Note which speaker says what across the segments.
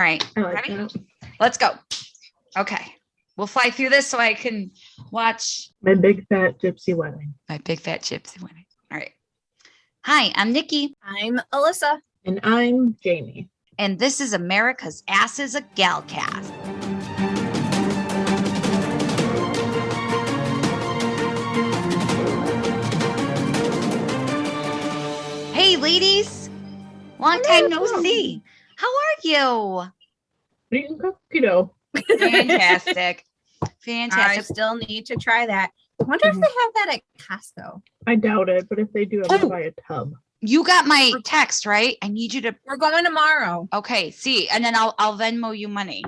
Speaker 1: All right.
Speaker 2: I like
Speaker 1: Ready?
Speaker 2: that.
Speaker 1: Let's go. Okay. We'll fly through this so I can watch
Speaker 2: My Big Fat Gypsy Wedding.
Speaker 1: my Big Fat Gypsy Wedding. All right. Hi, I'm Nikki.
Speaker 3: I'm Alyssa.
Speaker 2: And I'm Jamie.
Speaker 1: And this is America's Ass is a Galcast. Hey, ladies. Long time no see. How are you?
Speaker 2: Eating cookie dough.
Speaker 1: Fantastic.
Speaker 3: I
Speaker 1: Fantastic.
Speaker 3: still need to try that. I wonder if they have that at Costco.
Speaker 2: I doubt it, but if they do, I'm going to buy a tub.
Speaker 1: You got my text, right? I need you to.
Speaker 3: We're going tomorrow.
Speaker 1: Okay, see, and then I'll Venmo you money.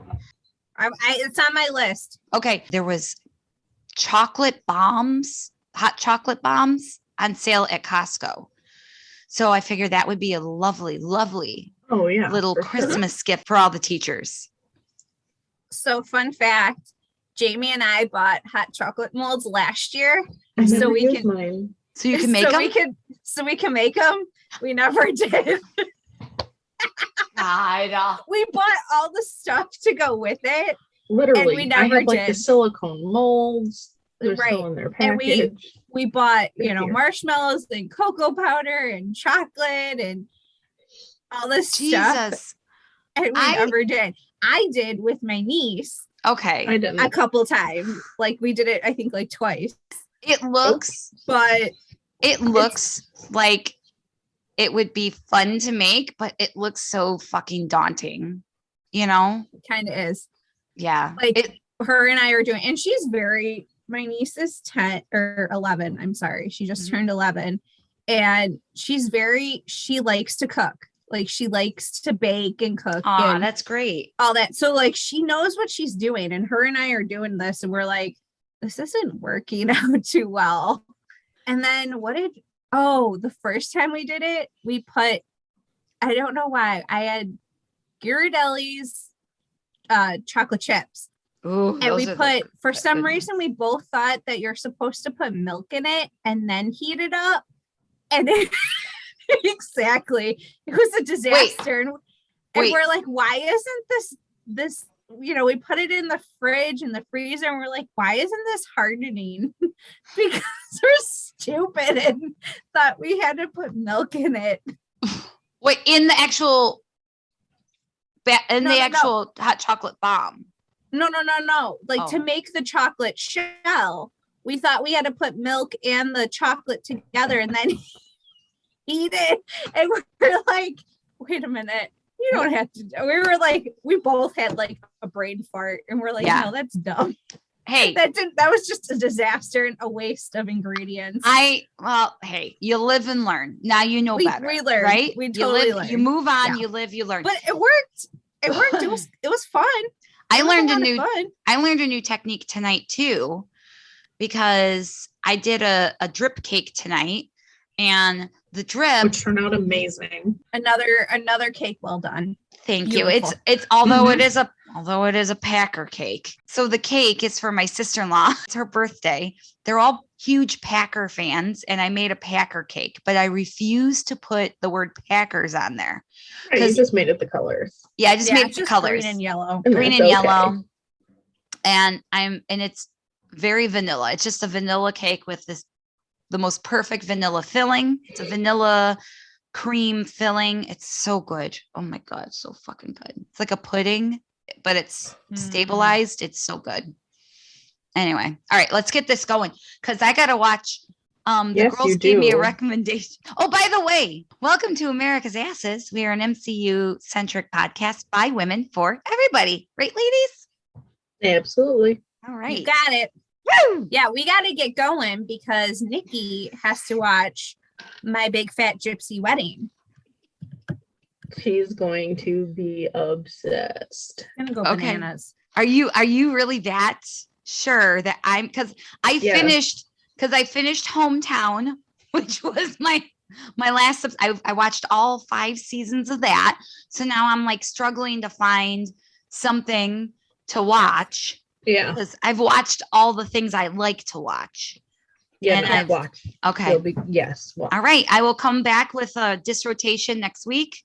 Speaker 3: It's on my list.
Speaker 1: Okay, there was chocolate bombs, hot chocolate bombs on sale at Costco. So I figured that would be a lovely, lovely little Christmas gift for all the teachers.
Speaker 3: So fun fact, Jamie and I bought hot chocolate molds last year.
Speaker 2: I
Speaker 3: So
Speaker 2: never
Speaker 3: we
Speaker 2: used
Speaker 3: can
Speaker 2: mine.
Speaker 1: So you can make them?
Speaker 3: So we can make them. We never did. We bought all the stuff to go with it.
Speaker 2: Literally,
Speaker 3: we
Speaker 2: I
Speaker 3: never
Speaker 2: have like the
Speaker 3: did.
Speaker 2: silicone molds. They're
Speaker 3: Right.
Speaker 2: still in their
Speaker 3: And
Speaker 2: package.
Speaker 3: we bought,
Speaker 2: Here.
Speaker 3: marshmallows and cocoa powder and chocolate and all this stuff.
Speaker 1: Jesus.
Speaker 3: And we never did. I did with my niece
Speaker 1: Okay.
Speaker 2: I didn't.
Speaker 3: a couple times. Like we did it, I think, like twice.
Speaker 1: It looks
Speaker 3: But
Speaker 1: like it would be fun to make, but it looks so fucking daunting, you know?
Speaker 3: it kind of is.
Speaker 1: Yeah.
Speaker 3: Like her and I are doing, and she's my niece is 10 or 11. I'm sorry. She just turned 11. And she likes to cook. Like she likes to bake and cook.
Speaker 1: Oh,
Speaker 3: and
Speaker 1: that's great.
Speaker 3: all that. So like she knows what she's doing, and her and I are doing this, and we're like, this isn't working out too well. And then the first time we did it, we put, I don't know why, I had Ghirardelli's chocolate chips.
Speaker 1: Ooh,
Speaker 3: And we put, for some
Speaker 1: good
Speaker 3: reason, we both thought that you're supposed to put milk in it and then heat it up. And exactly, it was a disaster. And we're like, why isn't this, we put it in the fridge and the freezer, and we're like, why isn't this hardening? Because we're stupid and thought we had to put milk in it.
Speaker 1: Wait, in the actual hot chocolate bomb.
Speaker 3: No. Like to make the chocolate shell, we thought we had to put milk and the chocolate together and then eat it. And we're like, wait a minute. You don't have to. We were like, we both had like a brain fart, and we're like, no, that's dumb.
Speaker 1: Hey,
Speaker 3: that was just a disaster and a waste of ingredients.
Speaker 1: Hey, you live and learn. Now you know better.
Speaker 3: We learned,
Speaker 1: right?
Speaker 3: We totally learned.
Speaker 1: You move on. Yeah. You live. You learn.
Speaker 3: But it worked. It was fun.
Speaker 1: I learned a new technique tonight too, because I did a drip cake tonight, and the drip
Speaker 2: which turned out amazing.
Speaker 3: Another cake well done.
Speaker 1: Thank
Speaker 3: Beautiful.
Speaker 1: you. It's although it is a Packer cake. So the cake is for my sister-in-law. It's her birthday. They're all huge Packer fans, and I made a Packer cake, but I refused to put the word Packers on there.
Speaker 2: Right, you just made it the colors.
Speaker 1: Yeah, I just made it the colors.
Speaker 3: Green and yellow.
Speaker 1: Green and yellow. And it's very vanilla. It's just a vanilla cake with the most perfect vanilla filling. It's a vanilla cream filling. It's so good. Oh my God, it's so fucking good. It's like a pudding, but it's stabilized. It's so good. Anyway, all right, let's get this going, because I gotta watch. The girls gave me a recommendation. Oh, by the way, welcome to America's Asses. We are an MCU-centric podcast by women for everybody. Right, ladies?
Speaker 2: Absolutely.
Speaker 1: All right.
Speaker 3: You got it. Woo! Yeah, we got to get going because Nikki has to watch My Big Fat Gypsy Wedding.
Speaker 2: She's going to be obsessed.
Speaker 3: I'm gonna go bananas.
Speaker 1: Are you really that sure that because I finished Hometown, which was my last. I watched all 5 seasons of that, so now I'm like struggling to find something to watch.
Speaker 2: Yeah,
Speaker 1: because I've watched all the things I like to watch.
Speaker 2: Yeah, and I've watched.
Speaker 1: Okay.
Speaker 2: Yes.
Speaker 1: All right. I will come back with a dissertation next week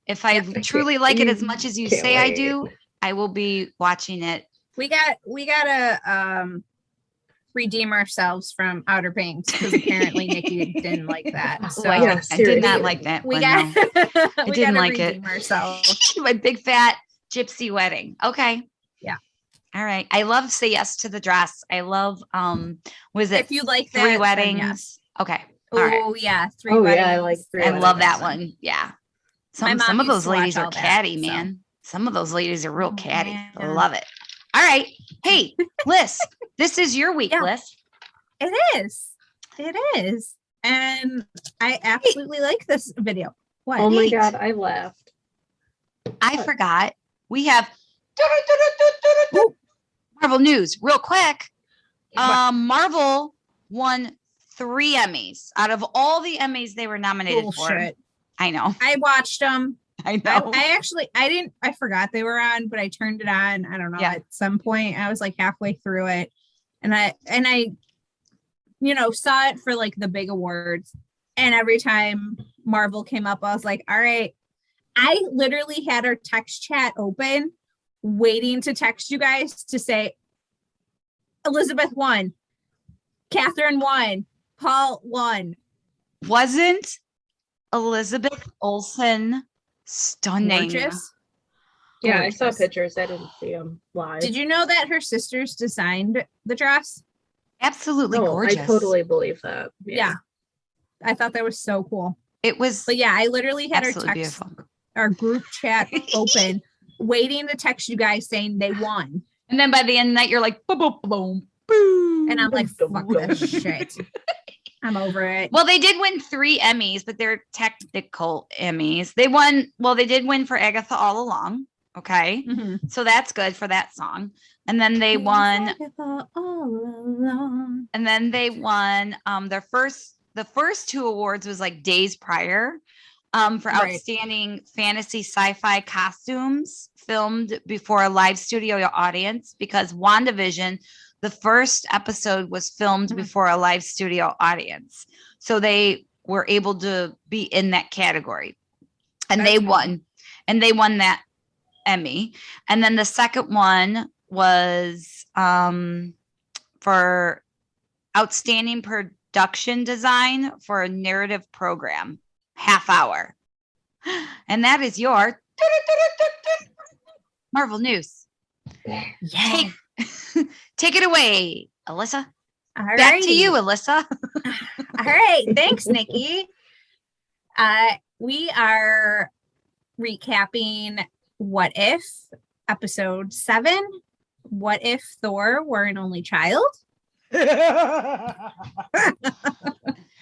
Speaker 1: If I
Speaker 3: Yeah.
Speaker 1: truly like it as much as you
Speaker 2: Can't
Speaker 1: say I
Speaker 2: wait.
Speaker 1: do, I will be watching it.
Speaker 3: We gotta redeem ourselves from Outer Banks because apparently Nikki didn't like that. So
Speaker 1: Like,
Speaker 2: Yeah,
Speaker 1: I did not
Speaker 2: seriously.
Speaker 1: like that
Speaker 3: we
Speaker 1: one.
Speaker 3: got
Speaker 1: No.
Speaker 3: we
Speaker 1: didn't
Speaker 3: gotta
Speaker 1: like it.
Speaker 3: redeem ourselves.
Speaker 1: My big fat gypsy wedding. Okay.
Speaker 3: Yeah.
Speaker 1: All right. I love Say Yes to the Dress. I love was it
Speaker 3: If you like that,
Speaker 1: Three
Speaker 3: then
Speaker 1: Weddings?
Speaker 3: yes.
Speaker 1: Okay.
Speaker 3: Oh
Speaker 1: All right.
Speaker 3: yeah, Three
Speaker 2: Oh,
Speaker 3: Weddings.
Speaker 2: yeah, I like Three
Speaker 1: I
Speaker 2: Weddings.
Speaker 1: love that one. Yeah.
Speaker 3: My mom
Speaker 1: Some of
Speaker 3: used
Speaker 1: those
Speaker 3: to watch
Speaker 1: ladies are
Speaker 3: all that,
Speaker 1: catty,
Speaker 3: so.
Speaker 1: man. Some of those ladies are real
Speaker 3: Oh,
Speaker 1: catty.
Speaker 3: man.
Speaker 1: Love it. All right. Hey, Liz, this is your week,
Speaker 3: Yeah.
Speaker 1: Liz.
Speaker 3: It is. It is. And I absolutely like this video. What?
Speaker 2: Oh my
Speaker 1: Neat.
Speaker 2: God, I laughed.
Speaker 1: I
Speaker 2: What?
Speaker 1: forgot. We have
Speaker 3: Ooh.
Speaker 1: Marvel news real quick.
Speaker 3: What?
Speaker 1: Marvel won 3 Emmys out of all the Emmys they were nominated for.
Speaker 3: Bullshit.
Speaker 1: I know.
Speaker 3: I watched them.
Speaker 1: I know.
Speaker 3: I forgot they were on, but I turned it on. I don't know.
Speaker 1: Yeah.
Speaker 3: At some point I was like halfway through it and I saw it for like the big awards. And every time Marvel came up, I was like, all right. I literally had our text chat open, waiting to text you guys to say Elizabeth won, Catherine won, Paul won.
Speaker 1: Wasn't Elizabeth Olsen stunning?
Speaker 3: Gorgeous.
Speaker 2: Yeah, I saw
Speaker 3: Gorgeous.
Speaker 2: pictures. I didn't see them live.
Speaker 3: Did you know that her sisters designed the dress?
Speaker 1: Absolutely
Speaker 2: No,
Speaker 1: gorgeous.
Speaker 2: I totally believe that.
Speaker 3: Yeah. I thought that was so cool.
Speaker 1: It was
Speaker 3: But yeah, I literally had
Speaker 1: absolutely beautiful.
Speaker 3: our group chat open, waiting to text you guys saying they won.
Speaker 1: And then by the end of the night, you're like, boom, boom, boom, boom.
Speaker 3: And I'm like, fuck this shit. I'm over it.
Speaker 1: Well, they did win 3 Emmys, but they're technical Emmys. They did win for Agatha All Along. Okay.
Speaker 3: Mhm.
Speaker 1: So that's good for that song. And then they won,
Speaker 3: All along.
Speaker 1: and then they won the first 2 awards was like days prior for
Speaker 3: Right.
Speaker 1: outstanding fantasy sci-fi costumes filmed before a live studio audience, because WandaVision, the first episode was filmed
Speaker 3: Mhm.
Speaker 1: before a live studio audience. So they were able to be in that category. And
Speaker 3: That's
Speaker 1: they
Speaker 3: cool.
Speaker 1: won. And they won that Emmy. And then the second one was for outstanding production design for a narrative program, half hour. And that is your Marvel news.
Speaker 3: Yeah.
Speaker 1: Take it away, Alyssa.
Speaker 3: All
Speaker 1: Back to you, Alyssa.
Speaker 3: All right. Thanks, Nikki. We are recapping What If, episode 7. What if Thor were an only child?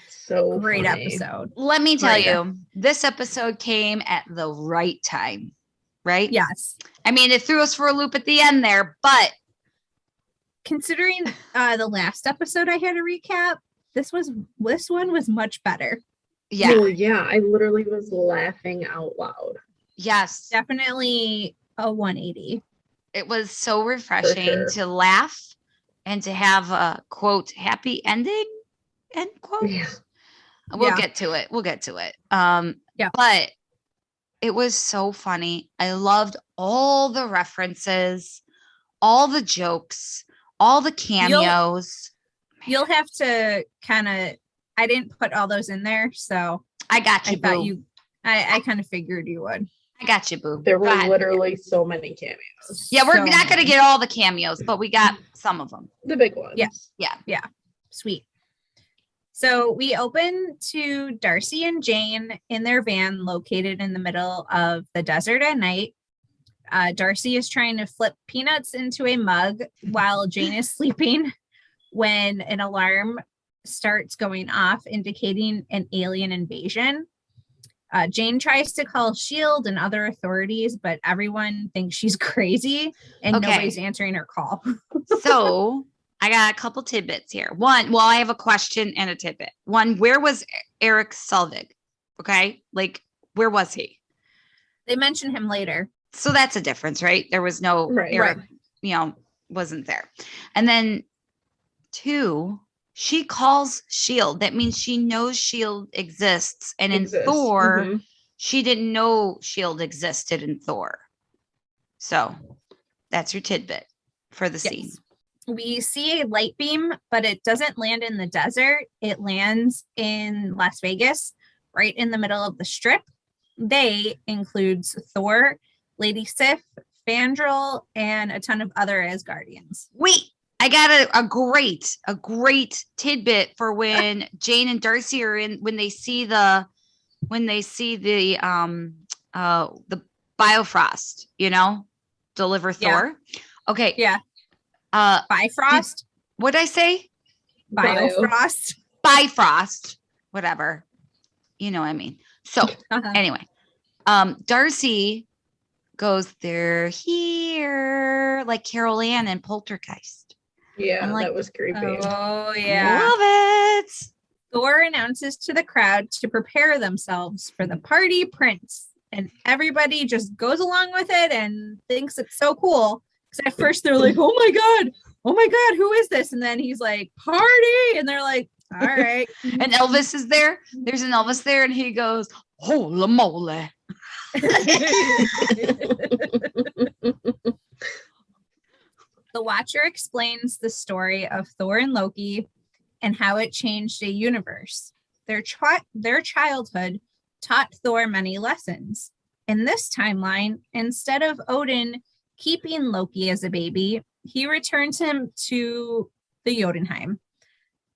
Speaker 2: So
Speaker 3: Great
Speaker 2: funny.
Speaker 3: episode.
Speaker 1: Let me tell
Speaker 3: Right.
Speaker 1: you, this episode came at the right time, right?
Speaker 3: Yes.
Speaker 1: I mean, it threw us for a loop at the end there, but
Speaker 3: Considering the last episode I had to recap, this one was much better.
Speaker 1: yeah,
Speaker 2: Oh, yeah. I literally was laughing out loud.
Speaker 1: yes,
Speaker 3: Definitely a 180.
Speaker 1: it was so refreshing
Speaker 2: sure.
Speaker 1: to laugh and to have a quote happy ending, end quote.
Speaker 2: Yeah.
Speaker 1: We'll
Speaker 3: Yeah.
Speaker 1: get to it. We'll get to it.
Speaker 3: Yeah.
Speaker 1: But it was so funny. I loved all the references, all the jokes, all the cameos.
Speaker 3: You'll have to kind of, I didn't put all those in there, so
Speaker 1: I got you,
Speaker 3: I thought
Speaker 1: boo.
Speaker 3: I kind of figured you would.
Speaker 1: I got you, boo.
Speaker 2: There
Speaker 1: Go
Speaker 2: were
Speaker 1: ahead.
Speaker 2: literally so many cameos.
Speaker 1: Yeah, we're
Speaker 3: So
Speaker 1: not going to
Speaker 3: many.
Speaker 1: get all the cameos, but we got some of them.
Speaker 2: The big ones.
Speaker 3: Yeah. Sweet. So we open to Darcy and Jane in their van located in the middle of the desert at night. Darcy is trying to flip peanuts into a mug while Jane is sleeping when an alarm starts going off, indicating an alien invasion. Jane tries to call S.H.I.E.L.D. and other authorities, but everyone thinks she's crazy and
Speaker 1: Okay.
Speaker 3: nobody's answering her call.
Speaker 1: So I got a couple tidbits here. One, well, I have a question and a tidbit. One, where was Eric Selvig? Okay. Like, where was he?
Speaker 3: They mention him later.
Speaker 1: So that's a difference, right? There was no
Speaker 2: Right.
Speaker 1: Eric, wasn't there. And then 2, she calls S.H.I.E.L.D. That means she knows S.H.I.E.L.D. exists. And in
Speaker 2: Exists.
Speaker 1: Thor,
Speaker 2: Mhm.
Speaker 1: she didn't know shield existed in Thor. So that's your tidbit for the scene.
Speaker 3: Yes. We see a light beam, but it doesn't land in the desert. It lands in Las Vegas, right in the middle of the strip. They includes Thor, Lady Sif, Fandral, and a ton of other Asgardians.
Speaker 1: Wait, I got a great tidbit for when Jane and Darcy are in, when they see the Biofrost, deliver Thor. Okay.
Speaker 3: Yeah. Bifrost.
Speaker 1: What'd I say?
Speaker 3: Biofrost.
Speaker 1: Bifrost. Whatever. You know what I mean. So anyway, Darcy goes, they're here, like Carol Ann and Poltergeist.
Speaker 2: Yeah,
Speaker 1: like,
Speaker 2: that was creepy.
Speaker 3: Oh, yeah.
Speaker 1: Love it.
Speaker 3: Thor announces to the crowd to prepare themselves for the party prince. And everybody just goes along with it and thinks it's so cool. Because at first they're like, oh my God, who is this? And then he's like, party. And they're like, all right.
Speaker 1: And Elvis is there. There's an Elvis there. And he goes, holy moly.
Speaker 3: The Watcher explains the story of Thor and Loki and how it changed a universe. Their childhood taught Thor many lessons. In this timeline, instead of Odin keeping Loki as a baby, he returns him to the Jotunheim.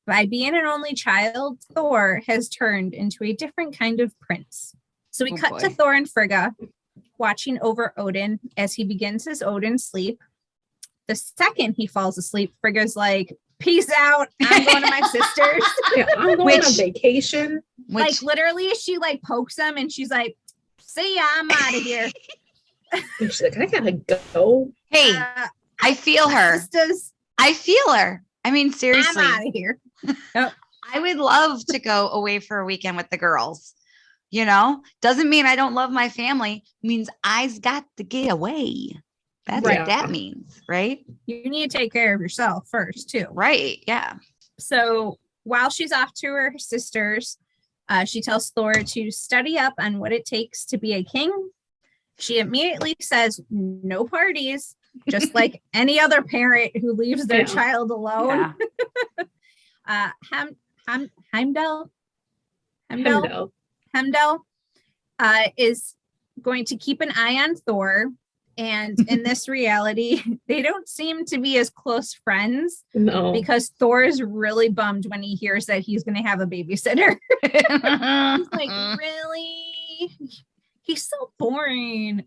Speaker 3: By being an only child, Thor has turned into a different kind of prince. So we cut to Thor and Frigga watching over Odin as he begins his Odin sleep. The second he falls asleep, Frigga's like, peace out. I'm going to my sister's.
Speaker 2: Yeah, I'm going on vacation.
Speaker 3: Like literally she like pokes him and she's like, see ya, I'm out of here.
Speaker 2: And she's like, I gotta go.
Speaker 1: Hey, I feel her.
Speaker 3: Sisters,
Speaker 1: I feel her. I mean, seriously.
Speaker 3: I'm out of here.
Speaker 1: I would love to go away for a weekend with the girls. Doesn't mean I don't love my family. It means I's got to get away. That's what that means, right?
Speaker 3: You need to take care of yourself first, too.
Speaker 1: Right. Yeah.
Speaker 3: So while she's off to her sisters, she tells Thor to study up on what it takes to be a king. She immediately says, no parties, just like any other parent who leaves their child alone.
Speaker 1: Yeah.
Speaker 3: Heimdall is going to keep an eye on Thor. And in this reality, they don't seem to be as close friends.
Speaker 2: No.
Speaker 3: Because Thor is really bummed when he hears that he's going to have a babysitter. He's like, really? He's so boring.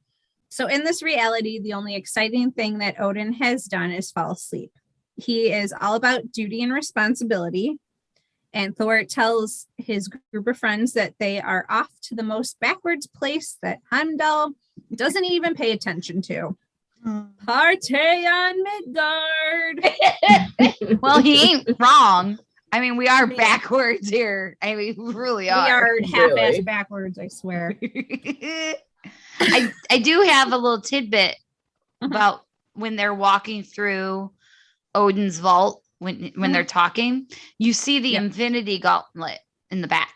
Speaker 3: So in this reality, the only exciting thing that Odin has done is fall asleep. He is all about duty and responsibility. And Thor tells his group of friends that they are off to the most backwards place that Heimdall doesn't even pay attention to. Party on Midgard.
Speaker 1: Well, he ain't wrong. I mean, we are backwards here. I mean, we really are.
Speaker 3: We are half-ass backwards, I swear.
Speaker 1: I do have a little tidbit about when they're walking through Odin's vault. When they're talking, you see the Infinity Gauntlet in the back.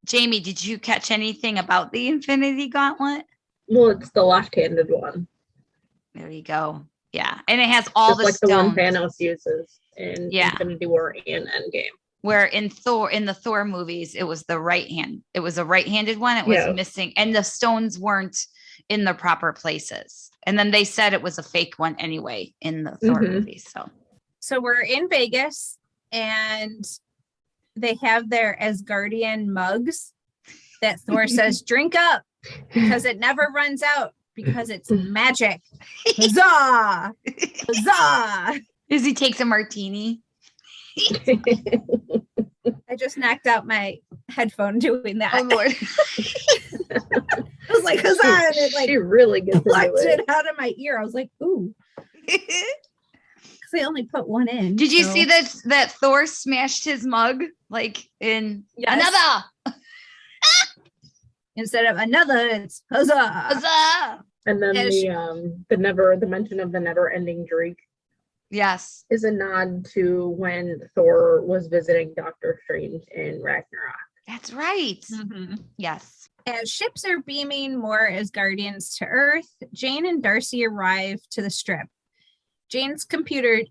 Speaker 1: Jamie, did you catch anything about the Infinity Gauntlet?
Speaker 2: Well, it's the left-handed one.
Speaker 1: There you go. Yeah, and it has all the
Speaker 2: like
Speaker 1: stones.
Speaker 2: The one Thanos uses in Infinity War and Endgame.
Speaker 1: Where in the Thor movies, it was the right hand. It was a right-handed one. It was missing, and the stones weren't in the proper places. And then they said it was a fake one anyway in the Thor movies. So
Speaker 3: we're in Vegas, and they have their Asgardian mugs that Thor says, drink up because it never runs out because it's magic. Huzzah! Huzzah!
Speaker 1: As he takes a martini.
Speaker 3: I just knocked out my headphone doing that.
Speaker 1: Oh, Lord.
Speaker 3: I was like, huzzah! And it like
Speaker 2: she really gets
Speaker 3: plucked it out of my ear. I was like, ooh. Because they only put one in.
Speaker 1: Did you see that Thor smashed his mug like in another?
Speaker 3: Instead of another, it's huzzah!
Speaker 1: Huzzah!
Speaker 2: And then the mention of the never-ending drink.
Speaker 1: Yes.
Speaker 2: Is a nod to when Thor was visiting Doctor Strange in Ragnarok.
Speaker 1: That's right.
Speaker 3: Mhm.
Speaker 1: Yes.
Speaker 3: As ships are beaming more as guardians to Earth, Jane and Darcy arrive to the strip. Jane's computer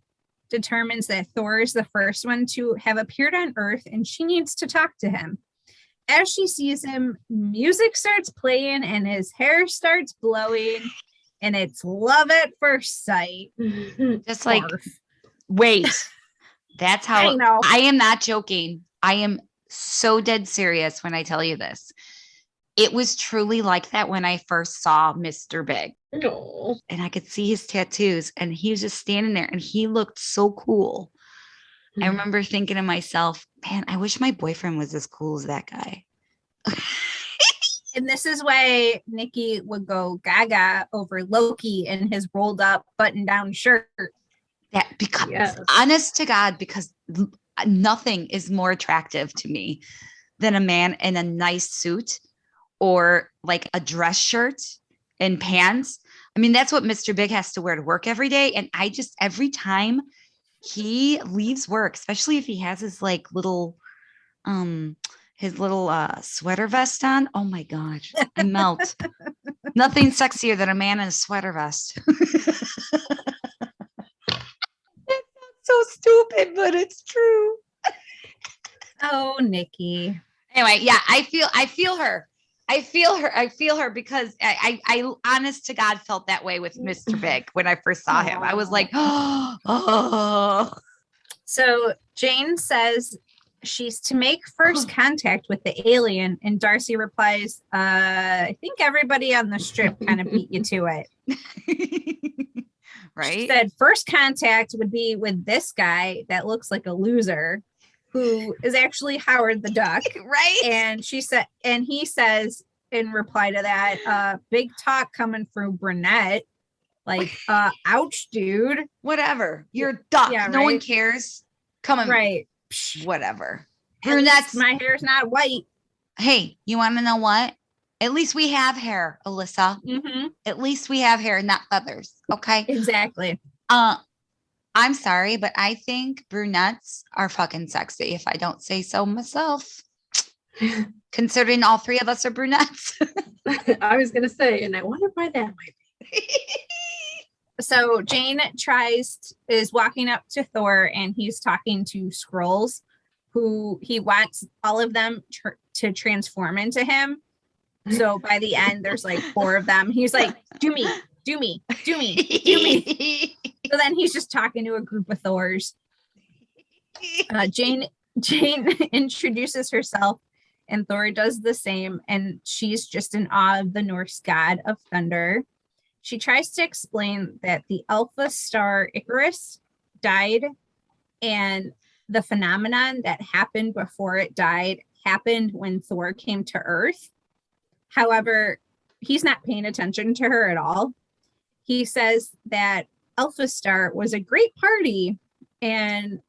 Speaker 3: determines that Thor is the first one to have appeared on Earth and she needs to talk to him. As she sees him, music starts playing and his hair starts blowing, and it's love at first sight.
Speaker 1: Just like,
Speaker 3: Barf.
Speaker 1: wait, that's how
Speaker 3: I know.
Speaker 1: I am not joking. I am so dead serious when I tell you this. It was truly like that when I first saw Mr. Big.
Speaker 2: No.
Speaker 1: And I could see his tattoos and he was just standing there and he looked so cool. I remember thinking to myself, man, I wish my boyfriend was as cool as that guy.
Speaker 3: And this is why Nikki would go gaga over Loki and his rolled up button down shirt.
Speaker 1: That because
Speaker 2: Yes.
Speaker 1: honest to God, because nothing is more attractive to me than a man in a nice suit or like a dress shirt and pants. I mean, that's what Mr. Big has to wear to work every day. And I just, every time he leaves work, especially if he has his like little, sweater vest on. Oh my gosh, I melt. Nothing sexier than a man in a sweater vest. So stupid, but it's true.
Speaker 3: Oh, Nikki.
Speaker 1: Anyway, yeah, I feel her. I feel her because I honest to God felt that way with Mr. Big when I first saw him. I was like, oh.
Speaker 3: So Jane says she's to make first contact with the alien, and Darcy replies, I think everybody on the strip kind of beat you to it.
Speaker 1: Right?
Speaker 3: She said first contact would be with this guy that looks like a loser, who is actually Howard the Duck.
Speaker 1: Right?
Speaker 3: And he says in reply to that, big talk coming from Brunette. Like, ouch, dude.
Speaker 1: Whatever. You're a duck.
Speaker 3: Yeah,
Speaker 1: no one
Speaker 3: right?
Speaker 1: cares. Come on.
Speaker 3: Right.
Speaker 1: Whatever.
Speaker 3: At least
Speaker 1: Brunettes.
Speaker 3: my hair's not white.
Speaker 1: Hey, you want to know what? At least we have hair, Alyssa.
Speaker 3: Mm-hmm.
Speaker 1: At least we have hair, not feathers. Okay.
Speaker 3: Exactly.
Speaker 1: I'm sorry, but I think brunettes are fucking sexy, if I don't say so myself. Considering all three of us are brunettes.
Speaker 2: I was gonna say, and I wonder why that might be.
Speaker 3: So Jane is walking up to Thor, and he's talking to Skrulls, who he wants all of them to transform into him. So by the end, there's like 4 of them. He's like, do me, do me, do me, do me. So then he's just talking to a group of Thors. Jane introduces herself, and Thor does the same, and she's just in awe of the Norse god of thunder. She tries to explain that the Alpha star Icarus died, and the phenomenon that happened before it died happened when Thor came to Earth. However, he's not paying attention to her at all. He says that Alpha Star was a great party and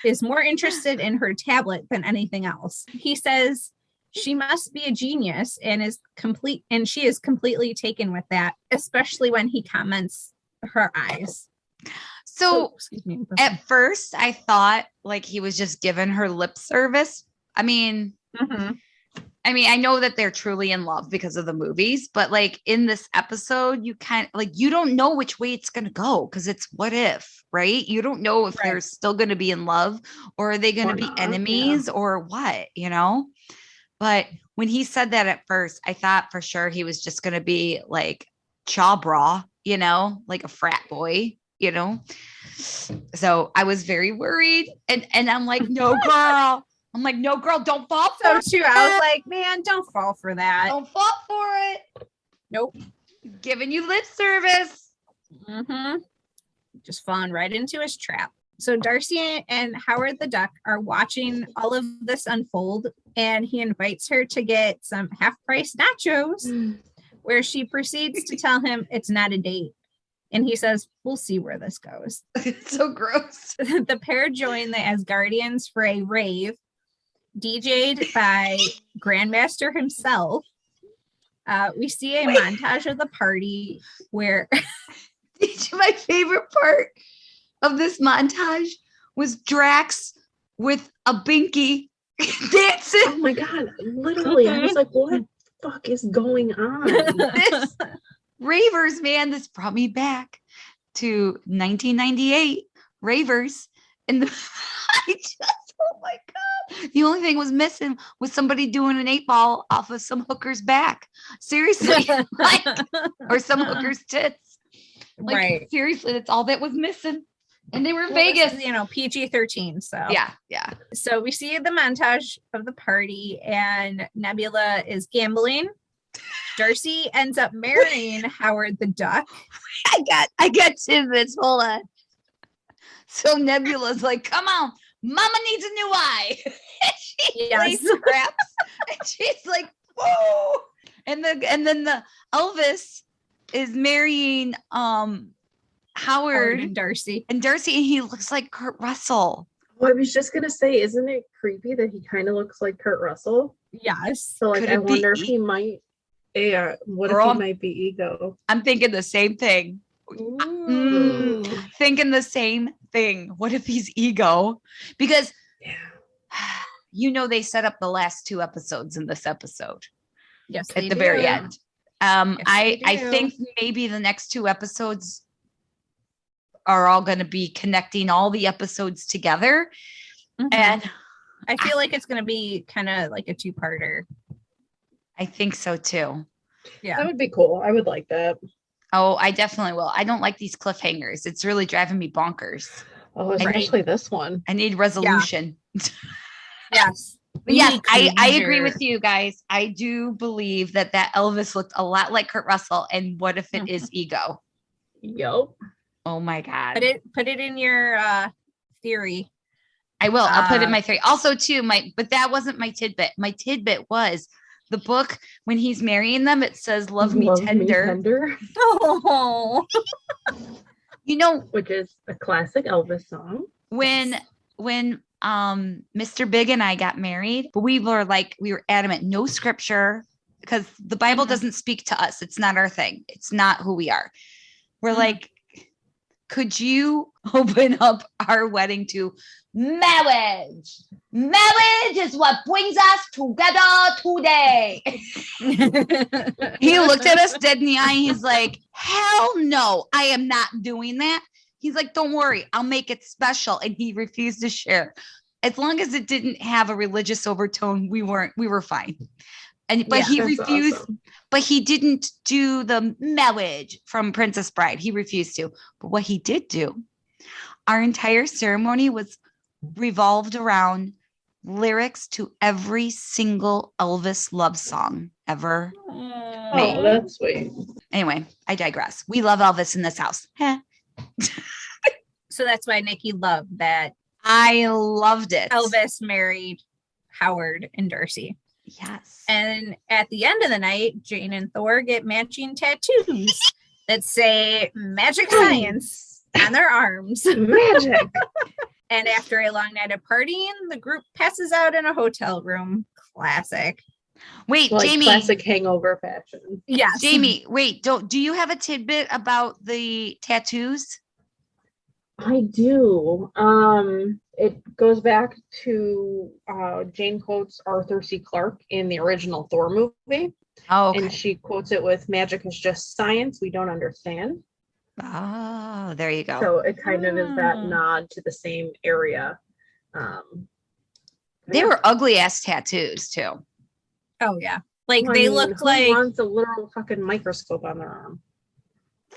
Speaker 3: is more interested in her tablet than anything else. He says she must be a genius and she is completely taken with that, especially when he comments her eyes.
Speaker 1: So
Speaker 3: excuse me.
Speaker 1: at first I thought like he was just giving her lip service. I mean, I know that they're truly in love because of the movies, but like in this episode, you kind of like, you don't know which way it's going to go because it's what if, right? You don't know if they're still going to be in love or are they going to be enemies or what, you know? But when he said that at first, I thought for sure he was just going to be like chaw bra, you know, like a frat boy, you know? So I was very worried and I'm like, no, girl. I'm like, no, girl, don't fall for it.
Speaker 3: So too, I was like, man, don't fall for that.
Speaker 1: Don't fall for it.
Speaker 3: Nope.
Speaker 1: Giving you lip service.
Speaker 3: Just falling right into his trap. So Darcy and Howard the Duck are watching all of this unfold, and he invites her to get some half-price nachos, where she proceeds to tell him it's not a date. And he says, we'll see where this goes.
Speaker 1: It's so gross.
Speaker 3: The pair join the Asgardians for a rave, DJ'd by Grandmaster himself. We see a montage of the party where
Speaker 1: my favorite part of this montage was Drax with a binky dancing.
Speaker 2: Oh my God. Literally. I was like, what the fuck is going on?
Speaker 1: This ravers, man, this brought me back to 1998 ravers. And I just, oh my God. The only thing was missing was somebody doing an 8-ball off of some hooker's back. Seriously. Like, or some hooker's tits. Like,
Speaker 3: Right.
Speaker 1: seriously, that's all that was missing. And they were in
Speaker 3: Well, this
Speaker 1: Vegas.
Speaker 3: is, PG-13. So
Speaker 1: Yeah.
Speaker 3: So we see the montage of the party, and Nebula is gambling. Darcy ends up marrying Howard the Duck.
Speaker 1: I got tidbits. Hold on. So Nebula's like, come on, mama needs a new eye. And she
Speaker 3: Yes.
Speaker 1: plays scraps. And she's like, whoa. And then the Elvis is marrying Howard
Speaker 3: and Darcy.
Speaker 1: and Darcy, and he looks like Kurt Russell.
Speaker 2: Well, I was just going to say, isn't it creepy that he kind of looks like Kurt Russell?
Speaker 3: Yes.
Speaker 2: So, like,
Speaker 1: Could
Speaker 2: I
Speaker 1: it be
Speaker 2: wonder if he might. Yeah. What
Speaker 1: Girl,
Speaker 2: if he might be ego?
Speaker 1: I'm thinking the same thing.
Speaker 3: Ooh.
Speaker 1: Thinking the same thing. What if he's ego? Because
Speaker 2: Yeah.
Speaker 1: they set up the last 2 episodes in this episode
Speaker 3: Yes,
Speaker 1: at
Speaker 3: they
Speaker 1: the
Speaker 3: do.
Speaker 1: very end. I
Speaker 3: do.
Speaker 1: think maybe the next 2 episodes are all going to be connecting all the episodes together.
Speaker 3: Mhm.
Speaker 1: And
Speaker 3: I feel like it's going to be kind of like a 2-parter.
Speaker 1: I think so too.
Speaker 3: Yeah.
Speaker 2: That would be cool. I would like that.
Speaker 1: Oh, I definitely will. I don't like these cliffhangers. It's really driving me bonkers.
Speaker 2: Oh,
Speaker 1: I need-
Speaker 2: especially this one.
Speaker 1: I need resolution.
Speaker 3: Yes.
Speaker 1: But yes,
Speaker 3: Need
Speaker 1: I agree
Speaker 3: closure.
Speaker 1: with you guys. I do believe that Elvis looked a lot like Kurt Russell. And what if it is ego?
Speaker 2: Yup.
Speaker 1: Oh my God.
Speaker 3: Put it in your theory.
Speaker 1: I will. I'll put it in my theory. Also, too, but that wasn't my tidbit. My tidbit was the book when he's marrying them. It says "Love me tender."
Speaker 3: Oh.
Speaker 2: Which is a classic Elvis song.
Speaker 1: When Mr. Big and I got married, but we were adamant, no scripture, because the Bible doesn't speak to us. It's not our thing. It's not who we are. We're like, could you open up our wedding to marriage? Marriage is what brings us together today. He looked at us dead in the eye. He's like, hell no, I am not doing that. He's like, don't worry, I'll make it special. And he refused to share. As long as it didn't have a religious overtone, we were fine. But he refused,
Speaker 2: awesome.
Speaker 1: but he didn't do the marriage from Princess Bride. He refused to. But what he did do, our entire ceremony was revolved around lyrics to every single Elvis love song ever.
Speaker 2: Oh, that's sweet.
Speaker 1: Anyway, I digress. We love Elvis in this house.
Speaker 3: So that's why Nikki loved that
Speaker 1: I loved it.
Speaker 3: Elvis married Howard and Darcy.
Speaker 1: Yes.
Speaker 3: And at the end of the night, Jane and Thor get matching tattoos that say magic science on their arms.
Speaker 2: Magic.
Speaker 3: And after a long night of partying, the group passes out in a hotel room. Classic.
Speaker 1: Wait,
Speaker 2: Like
Speaker 1: Jamie.
Speaker 2: classic hangover fashion.
Speaker 3: Yes.
Speaker 1: Jamie, wait, do you have a tidbit about the tattoos?
Speaker 2: I do. It goes back to Jane quotes Arthur C. Clarke in the original Thor movie.
Speaker 1: Oh, okay.
Speaker 2: And she quotes it with magic is just science we don't understand.
Speaker 1: Oh, there you go.
Speaker 2: So it kind of is that nod to the same area.
Speaker 1: They were ugly ass tattoos too.
Speaker 3: Oh, yeah. Like
Speaker 2: Well, I
Speaker 3: they
Speaker 2: mean,
Speaker 3: look
Speaker 2: who
Speaker 3: like
Speaker 2: wants a literal fucking microscope on their arm?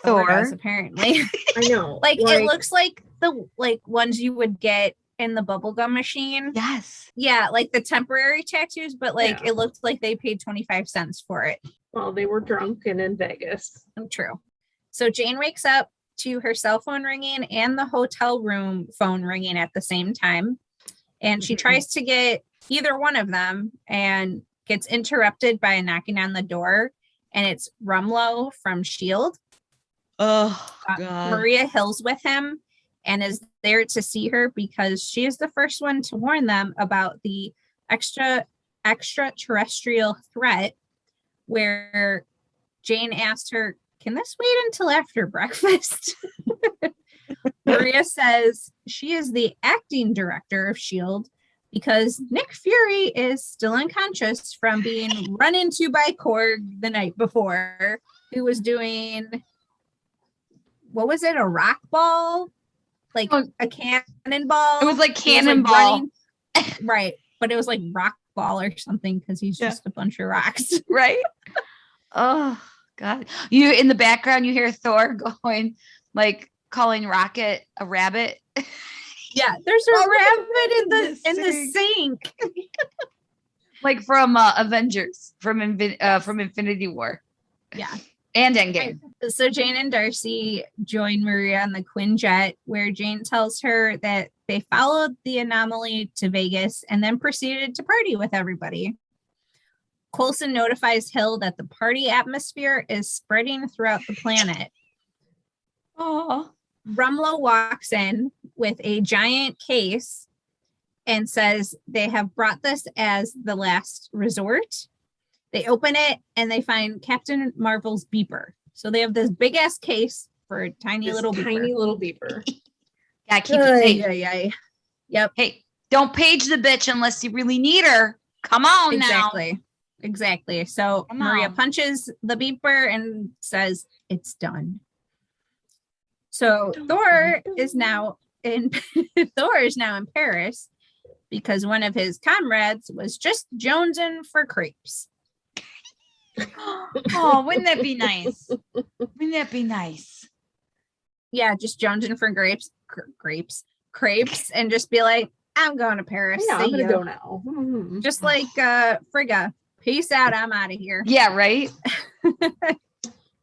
Speaker 3: Thor
Speaker 1: Thor.
Speaker 3: does, apparently.
Speaker 2: I know.
Speaker 3: Like it looks like the ones you would get in the bubblegum machine.
Speaker 1: Yes.
Speaker 3: Yeah, like the temporary tattoos, but
Speaker 2: Yeah.
Speaker 3: it looked like they paid 25 cents for it.
Speaker 2: Well, they were drunk and in Vegas.
Speaker 3: True. So Jane wakes up to her cell phone ringing and the hotel room phone ringing at the same time. And she tries to get either one of them and gets interrupted by a knocking on the door. And it's Rumlow from S.H.I.E.L.D.
Speaker 1: Oh, God.
Speaker 3: Maria Hill's with him and is there to see her because she is the first one to warn them about the extraterrestrial threat, where Jane asked her, "Can this wait until after breakfast?" Maria says she is the acting director of S.H.I.E.L.D. because Nick Fury is still unconscious from being run into by Korg the night before, who was doing, what was it, a rock ball? Like a cannonball?
Speaker 1: It was like cannonball.
Speaker 3: Right. But it was like rock ball or something because he's just a bunch of rocks.
Speaker 1: Right? Oh, God. You in the background, you hear Thor going, like calling Rocket a rabbit.
Speaker 3: Yeah, there's a rabbit in the sink.
Speaker 1: Like from Avengers, from Infinity War.
Speaker 3: Yeah.
Speaker 1: And Endgame.
Speaker 3: So Jane and Darcy join Maria on the Quinjet, where Jane tells her that they followed the anomaly to Vegas and then proceeded to party with everybody. Coulson notifies Hill that the party atmosphere is spreading throughout the planet.
Speaker 1: Oh.
Speaker 3: Rumlow walks in with a giant case and says they have brought this as the last resort. They open it and they find Captain Marvel's beeper. So they have this big ass case for a tiny little
Speaker 2: beeper.
Speaker 1: Gotta keep it safe.
Speaker 3: Yeah. Yep.
Speaker 1: Hey, don't page the bitch unless you really need her. Come on now.
Speaker 3: Exactly. So Maria punches the beeper and says it's done. So Thor is now in Paris because one of his comrades was just jonesing for crepes.
Speaker 1: Oh, wouldn't that be nice? Wouldn't that be nice?
Speaker 3: Yeah, just jonesing for crepes, and just be like, I'm going to Paris.
Speaker 2: Yeah, I'm gonna go now.
Speaker 3: Just like Frigga. Peace out, I'm out of here.
Speaker 1: Yeah, right.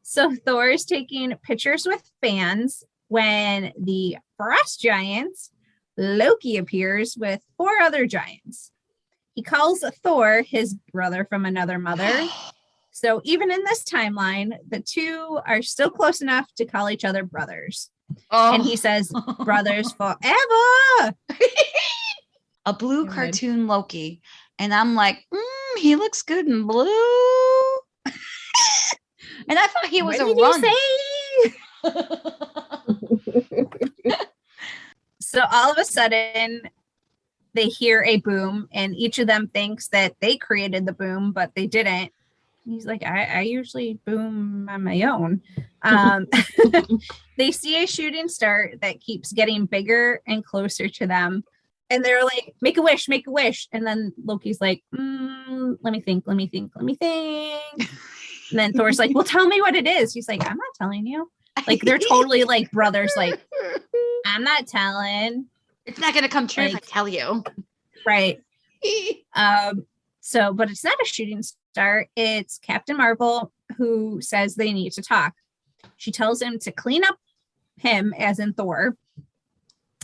Speaker 3: So Thor is taking pictures with fans when the frost giants, Loki, appears with 4 other giants. He calls Thor his brother from another mother. So even in this timeline, the two are still close enough to call each other brothers. Oh. And he says, brothers forever.
Speaker 1: A blue cartoon Loki. And I'm like, he looks good in blue. And I thought he was a run.
Speaker 3: So all of a sudden, they hear a boom, and each of them thinks that they created the boom, but they didn't. He's like, I usually boom on my own. They see a shooting star that keeps getting bigger and closer to them. And they're like, make a wish, make a wish. And then Loki's like, let me think. And then Thor's like, well, tell me what it is. He's like, I'm not telling you. Like, they're totally like brothers. Like, I'm not telling.
Speaker 1: It's not going to come true if I tell you.
Speaker 3: Right. So, but it's not a shooting star. It's Captain Marvel, who says they need to talk. She tells him to clean up him, as in Thor,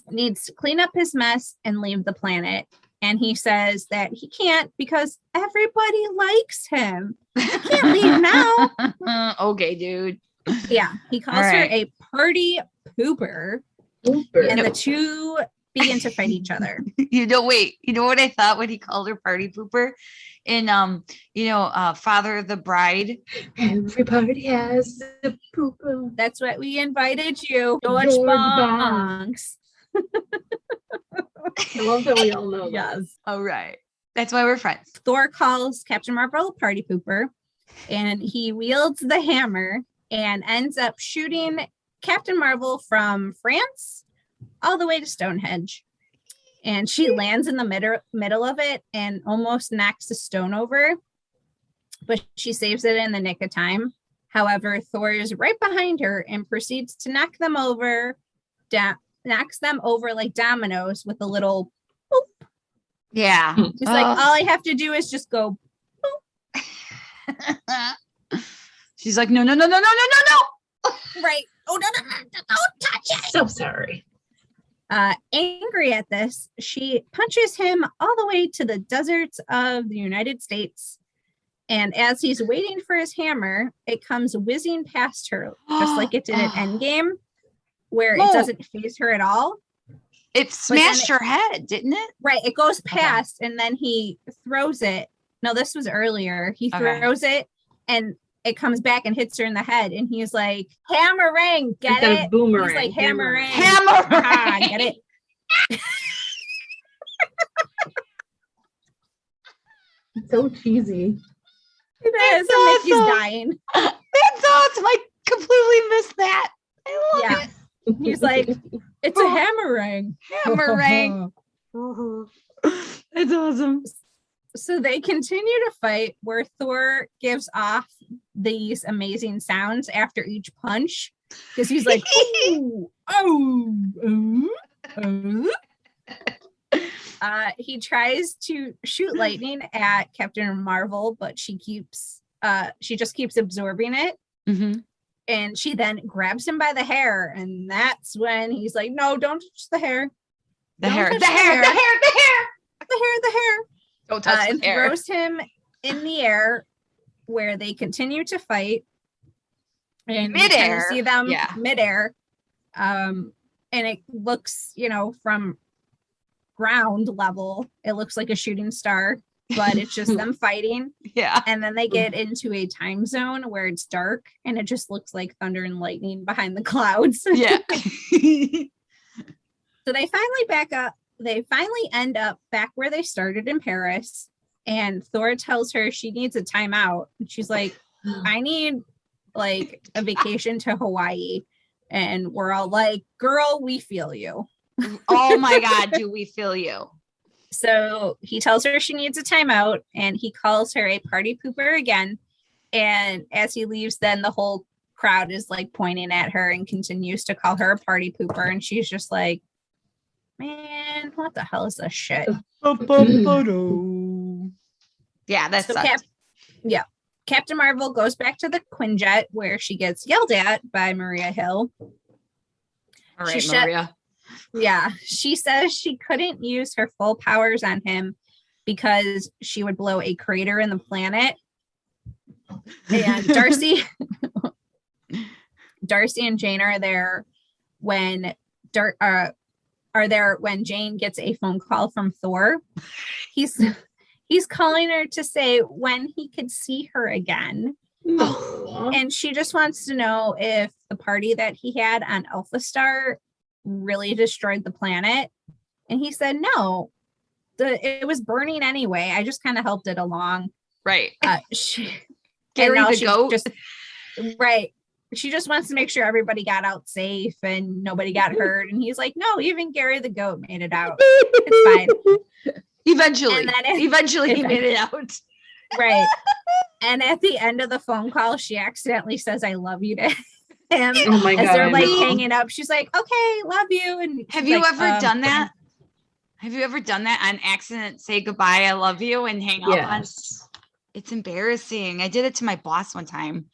Speaker 3: needs to clean up his mess and leave the planet. And he says that he can't because everybody likes him. He can't leave now.
Speaker 1: Okay, dude.
Speaker 3: Yeah. He calls her a party pooper. And the two begin to fight each other.
Speaker 1: You know what I thought when he called her party pooper? In Father of the Bride.
Speaker 2: Everybody has the pooper.
Speaker 3: That's what we invited you. George Bonks.
Speaker 2: I love that we all know.
Speaker 3: Yes.
Speaker 1: All right. That's why we're friends.
Speaker 3: Thor calls Captain Marvel a party pooper, and he wields the hammer and ends up shooting Captain Marvel from France all the way to Stonehenge. And she lands in the middle of it and almost knocks the stone over, but she saves it in the nick of time. However, Thor is right behind her and proceeds to knock them over like dominoes with a little boop.
Speaker 1: Yeah.
Speaker 3: He's like, all I have to do is just go boop.
Speaker 1: She's like, no.
Speaker 3: Right. Oh, no, don't touch it.
Speaker 2: So sorry.
Speaker 3: Angry at this, she punches him all the way to the deserts of the United States. And as he's waiting for his hammer, it comes whizzing past her, just like it did in Endgame, where it doesn't phase her at all.
Speaker 1: It smashed her head, didn't it?
Speaker 3: Right. It goes past, and then he throws it. No, this was earlier. He throws it, and it comes back and hits her in the head. And he's like, hammerang, get it?
Speaker 2: Boomerang.
Speaker 3: He's like, hammerang.
Speaker 1: Hammerang.
Speaker 3: Get it?
Speaker 2: So cheesy.
Speaker 3: It is,
Speaker 1: That's
Speaker 3: and Mickey's
Speaker 1: awesome.
Speaker 3: dying.
Speaker 1: That's awesome. I completely missed that. I love
Speaker 3: Yeah.
Speaker 1: it.
Speaker 3: He's like, it's a hammerang.
Speaker 1: Hammerang. That's awesome.
Speaker 3: So they continue to fight where Thor gives off these amazing sounds after each punch because he's like, ooh, oh, oh. He tries to shoot lightning at Captain Marvel, but she just keeps absorbing it.
Speaker 1: Mm-hmm.
Speaker 3: And she then grabs him by the hair, and that's when he's like, no, don't touch the hair.
Speaker 1: The
Speaker 3: Don't
Speaker 1: hair.
Speaker 3: touch
Speaker 1: The hair. The hair. The hair.
Speaker 3: The hair.
Speaker 1: Don't touch
Speaker 3: And
Speaker 1: the hair.
Speaker 3: throws him in the air where they continue to fight. And you kind of
Speaker 1: Midair.
Speaker 3: see them
Speaker 1: Yeah.
Speaker 3: midair. And it looks, from ground level, it looks like a shooting star, but it's just them fighting.
Speaker 1: Yeah.
Speaker 3: And then they get into a time zone where it's dark and it just looks like thunder and lightning behind the clouds.
Speaker 1: Yeah.
Speaker 3: So they finally end up back where they started in Paris. And Thor tells her she needs a timeout. And she's like, I need like a vacation to Hawaii. And we're all like, girl, we feel you.
Speaker 1: Oh my God, do we feel you?
Speaker 3: So he tells her she needs a timeout and he calls her a party pooper again. And as he leaves, then the whole crowd is like pointing at her and continues to call her a party pooper. And she's just like, man, what the hell is this shit?
Speaker 1: Yeah, that's
Speaker 3: So Captain Marvel goes back to the Quinjet where she gets yelled at by Maria Hill.
Speaker 1: all right,
Speaker 3: She
Speaker 1: Maria.
Speaker 3: Yeah, she says she couldn't use her full powers on him because she would blow a crater in the planet. And Darcy and Jane are there when Jane gets a phone call from Thor. He's calling her to say when he could see her again.
Speaker 2: Aw.
Speaker 3: And she just wants to know if the party that he had on Alpha Star really destroyed the planet. And he said, no, it was burning anyway. I just kind of helped it along.
Speaker 1: Right.
Speaker 3: Gary
Speaker 1: the goat.
Speaker 3: Right. She just wants to make sure everybody got out safe and nobody got hurt. And he's like, no, even Gary the goat made it out. It's fine.
Speaker 1: Eventually he
Speaker 3: if-
Speaker 1: made it out.
Speaker 3: Right. And at the end of the phone call, she accidentally says, I love you to him.
Speaker 2: Oh my
Speaker 3: As
Speaker 2: God.
Speaker 3: they're
Speaker 2: I
Speaker 3: like
Speaker 2: know.
Speaker 3: hanging up. She's like, okay, love you. And
Speaker 1: Have
Speaker 3: she's
Speaker 1: you
Speaker 3: like,
Speaker 1: ever done that? Have you ever done that on accident? Say goodbye, I love you, and hang up on.
Speaker 2: Yes.
Speaker 1: It's embarrassing. I did it to my boss one time.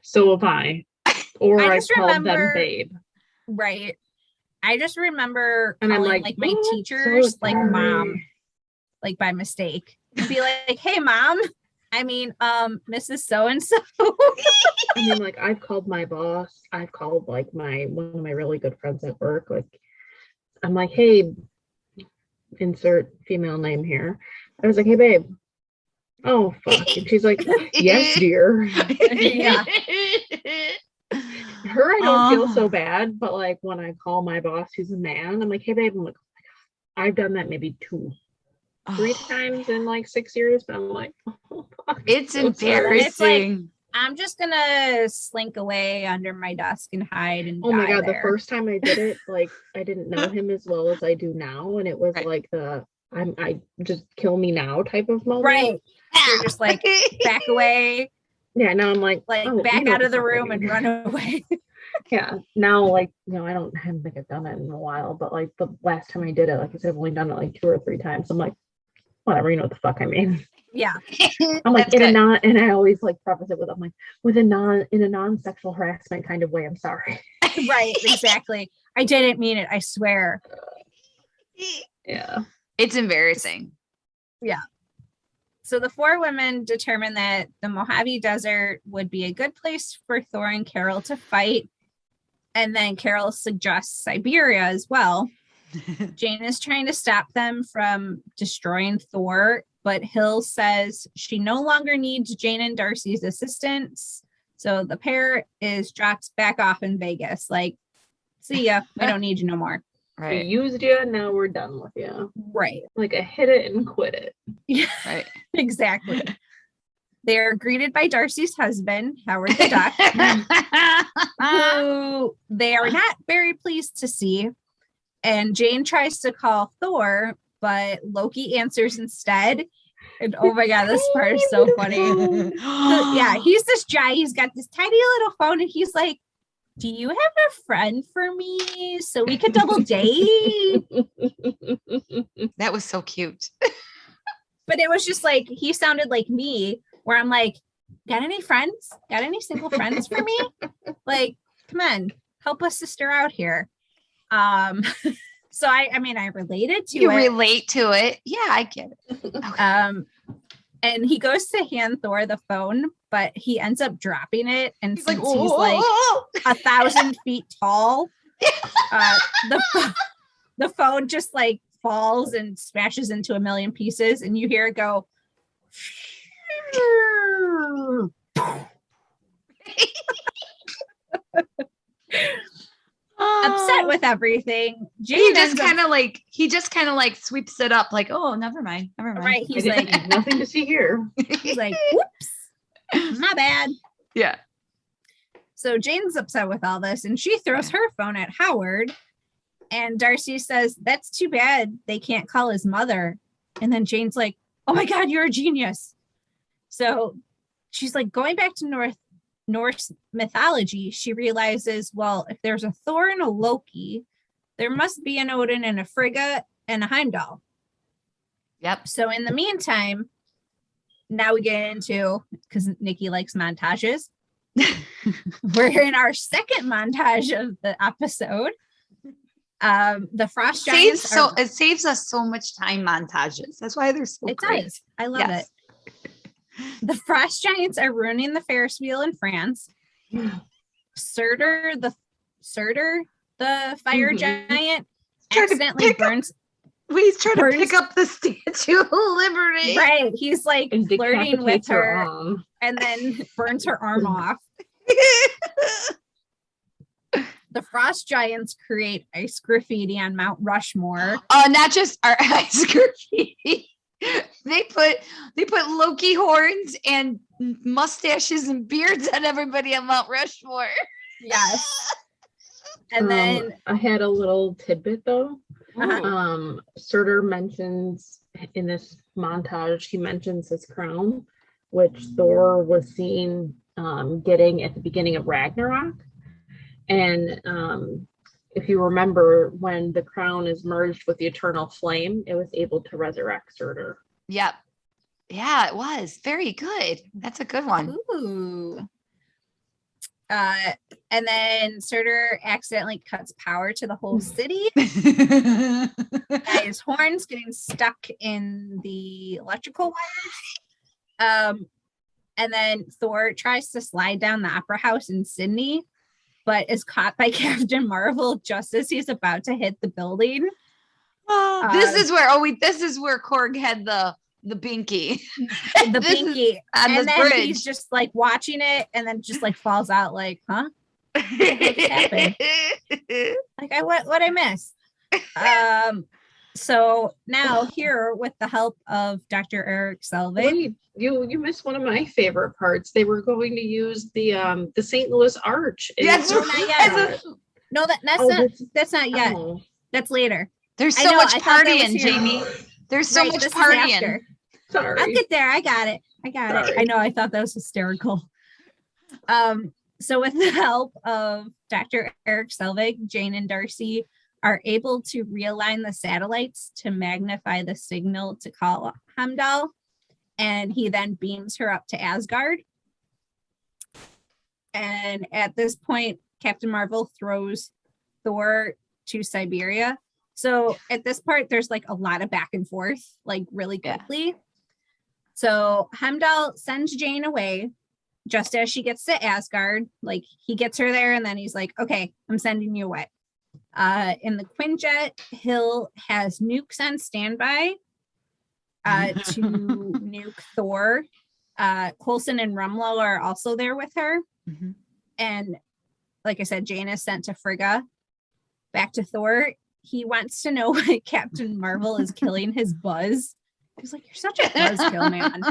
Speaker 2: So have I. Or
Speaker 3: I
Speaker 2: I
Speaker 3: just
Speaker 2: called them
Speaker 3: remember-
Speaker 2: babe.
Speaker 3: Right. I just remember
Speaker 2: And I'm
Speaker 3: calling
Speaker 2: like,
Speaker 3: my
Speaker 2: "Oh,
Speaker 3: teachers
Speaker 2: so
Speaker 3: like
Speaker 2: sorry."
Speaker 3: mom, like by mistake. And be like, hey mom. I mean, Mrs. So-and-so.
Speaker 2: I mean, like, I've called my boss. I've called like one of my really good friends at work. Like, I'm like, hey, insert female name here. I was like, hey babe. Oh fuck. And she's like, yes, dear.
Speaker 3: Yeah.
Speaker 2: Her, I don't feel so bad, but like when I call my boss who's a man, I'm like, hey babe, I'm like, oh my God. I've done that maybe 3 times in like 6 years, but I'm like, oh, fuck.
Speaker 1: It's
Speaker 2: So sorry.
Speaker 1: embarrassing.
Speaker 3: I'm just gonna slink away under my desk and hide and
Speaker 2: Oh my
Speaker 3: die
Speaker 2: God,
Speaker 3: there.
Speaker 2: the first time I did it, like I didn't know him as well as I do now, and it was
Speaker 1: Right.
Speaker 2: like I just kill me now type of moment.
Speaker 3: Right. You're just like back away,
Speaker 2: Yeah, now I'm like oh,
Speaker 3: back
Speaker 2: you know
Speaker 3: out
Speaker 2: what
Speaker 3: of the
Speaker 2: fuck I
Speaker 3: room and
Speaker 2: mean.
Speaker 3: run away.
Speaker 2: Yeah, now like I don't think I've done it in a while, but like the last time I did it, like I said, I've only done it like 2 or 3 times. I'm like, whatever, you know what the fuck I mean.
Speaker 3: Yeah.
Speaker 2: I'm like
Speaker 1: That's good.
Speaker 2: and I always like preface it with I'm like in a non-sexual harassment kind of way. I'm sorry.
Speaker 3: Right, exactly. I didn't mean it, I swear.
Speaker 2: Yeah.
Speaker 1: It's embarrassing.
Speaker 3: So the 4 women determined that the Mojave Desert would be a good place for Thor and Carol to fight. And then Carol suggests Siberia as well. Jane is trying to stop them from destroying Thor, but Hill says she no longer needs Jane and Darcy's assistance. So the pair is dropped back off in Vegas. Like, see ya. We don't need you no more.
Speaker 2: We
Speaker 1: Right.
Speaker 2: used you, now we're done with you.
Speaker 3: Right.
Speaker 2: Like a hit it and quit it.
Speaker 3: Yeah,
Speaker 1: Right.
Speaker 3: exactly. They are greeted by Darcy's husband, Howard the Duck, who they are not very pleased to see. And Jane tries to call Thor, but Loki answers instead. And oh my God, this part is so funny. So, yeah, he's this guy. He's got this tiny little phone, and he's like, "Do you have a friend for me so we could double date?"
Speaker 1: That was so cute.
Speaker 3: But it was just like, he sounded like me, where I'm like, "Got any friends? Got any single friends for me? Like, come on, help a sister out here." So I mean, I related to
Speaker 1: You
Speaker 3: it.
Speaker 1: relate to it. Yeah, I get it. Okay.
Speaker 3: And he goes to hand Thor the phone, but he ends up dropping it. And
Speaker 1: He's like,
Speaker 3: since he's like
Speaker 1: "Whoa."
Speaker 3: 1,000 feet tall, the phone just like falls and smashes into a million pieces, and you hear it go. Upset with everything. Jane
Speaker 1: he just
Speaker 3: ends up-
Speaker 1: kind of like sweeps it up like, oh, never mind.
Speaker 3: right.
Speaker 2: He's like, nothing to see here.
Speaker 3: He's like, "Whoops, my bad."
Speaker 1: Yeah.
Speaker 3: So Jane's upset with all this, and she throws her phone at Howard. And Darcy says, "That's too bad they can't call his mother." And then Jane's like, "Oh my God, you're a genius." So she's like, going back to Norse mythology, she realizes, well, if there's a Thor and a Loki, there must be an Odin and a Frigga and a Heimdall.
Speaker 1: Yep.
Speaker 3: So in the meantime, now we get into, because Nikki likes montages, we're in our second montage of the episode. The frost giants
Speaker 1: it saves us so much time, montages. That's why they're so
Speaker 3: it
Speaker 1: great.
Speaker 3: does. I love it. The frost giants are ruining the Ferris wheel in France. Surtur, the fire giant, accidentally burns.
Speaker 1: He's trying to pick up the Statue of Liberty.
Speaker 3: Right. He's like
Speaker 2: And
Speaker 3: flirting with
Speaker 2: decapitates her
Speaker 3: her
Speaker 2: arm.
Speaker 3: and then burns her arm off. The frost giants create ice graffiti on Mount Rushmore.
Speaker 1: Oh, not just our ice graffiti. They put Loki horns and mustaches and beards on everybody on Mount Rushmore.
Speaker 3: Yes. And then
Speaker 2: I had a little tidbit though.
Speaker 3: Uh-huh.
Speaker 2: Surtur mentions in this montage, he mentions his crown, which Thor was seen getting at the beginning of Ragnarok. And if you remember, when the crown is merged with the eternal flame, it was able to resurrect Surtur.
Speaker 1: Yep. Yeah, it was very good. That's a good one.
Speaker 3: Ooh. And then Surtur accidentally cuts power to the whole city. His horns getting stuck in the electrical wires. And then Thor tries to slide down the opera house in Sydney, but is caught by Captain Marvel just as he's about to hit the building.
Speaker 1: This is where Korg had the binky.
Speaker 3: The binky.
Speaker 1: On
Speaker 3: and
Speaker 1: this
Speaker 3: then
Speaker 1: bridge.
Speaker 3: he's just like watching it and then just like falls out like, huh? Happened? Like what I missed? So now here with the help of Dr. Eric Selvig.
Speaker 2: Wait, you missed one of my favorite parts. They were going to use the St. Louis Arch.
Speaker 1: Yes,
Speaker 3: No, not yet. No, that's not yet.
Speaker 2: Oh.
Speaker 3: That's later.
Speaker 1: There's
Speaker 3: I
Speaker 1: so
Speaker 3: know,
Speaker 1: much
Speaker 3: I thought that was
Speaker 1: partying,
Speaker 3: here.
Speaker 1: Jamie. There's so
Speaker 3: Right,
Speaker 1: much
Speaker 3: this is
Speaker 1: partying.
Speaker 3: after.
Speaker 2: Sorry.
Speaker 3: I'll get there. I got it.
Speaker 2: Sorry.
Speaker 3: I know. I thought that was hysterical. So with the help of Dr. Eric Selvig, Jane and Darcy are able to realign the satellites to magnify the signal to call Heimdall, and he then beams her up to Asgard. And at this point, Captain Marvel throws Thor to Siberia. So at this part, there's like a lot of back and forth, like really quickly. So Heimdall sends Jane away just as she gets to Asgard. Like he gets her there and then he's like, okay, I'm sending you away. In the Quinjet, Hill has nukes on standby to nuke Thor. Coulson and Rumlow are also there with her. And like I said, Jane is sent to Frigga. Back to Thor. he wants to know why Captain Marvel is killing his Buzz. He's like, you're such a buzzkill, man.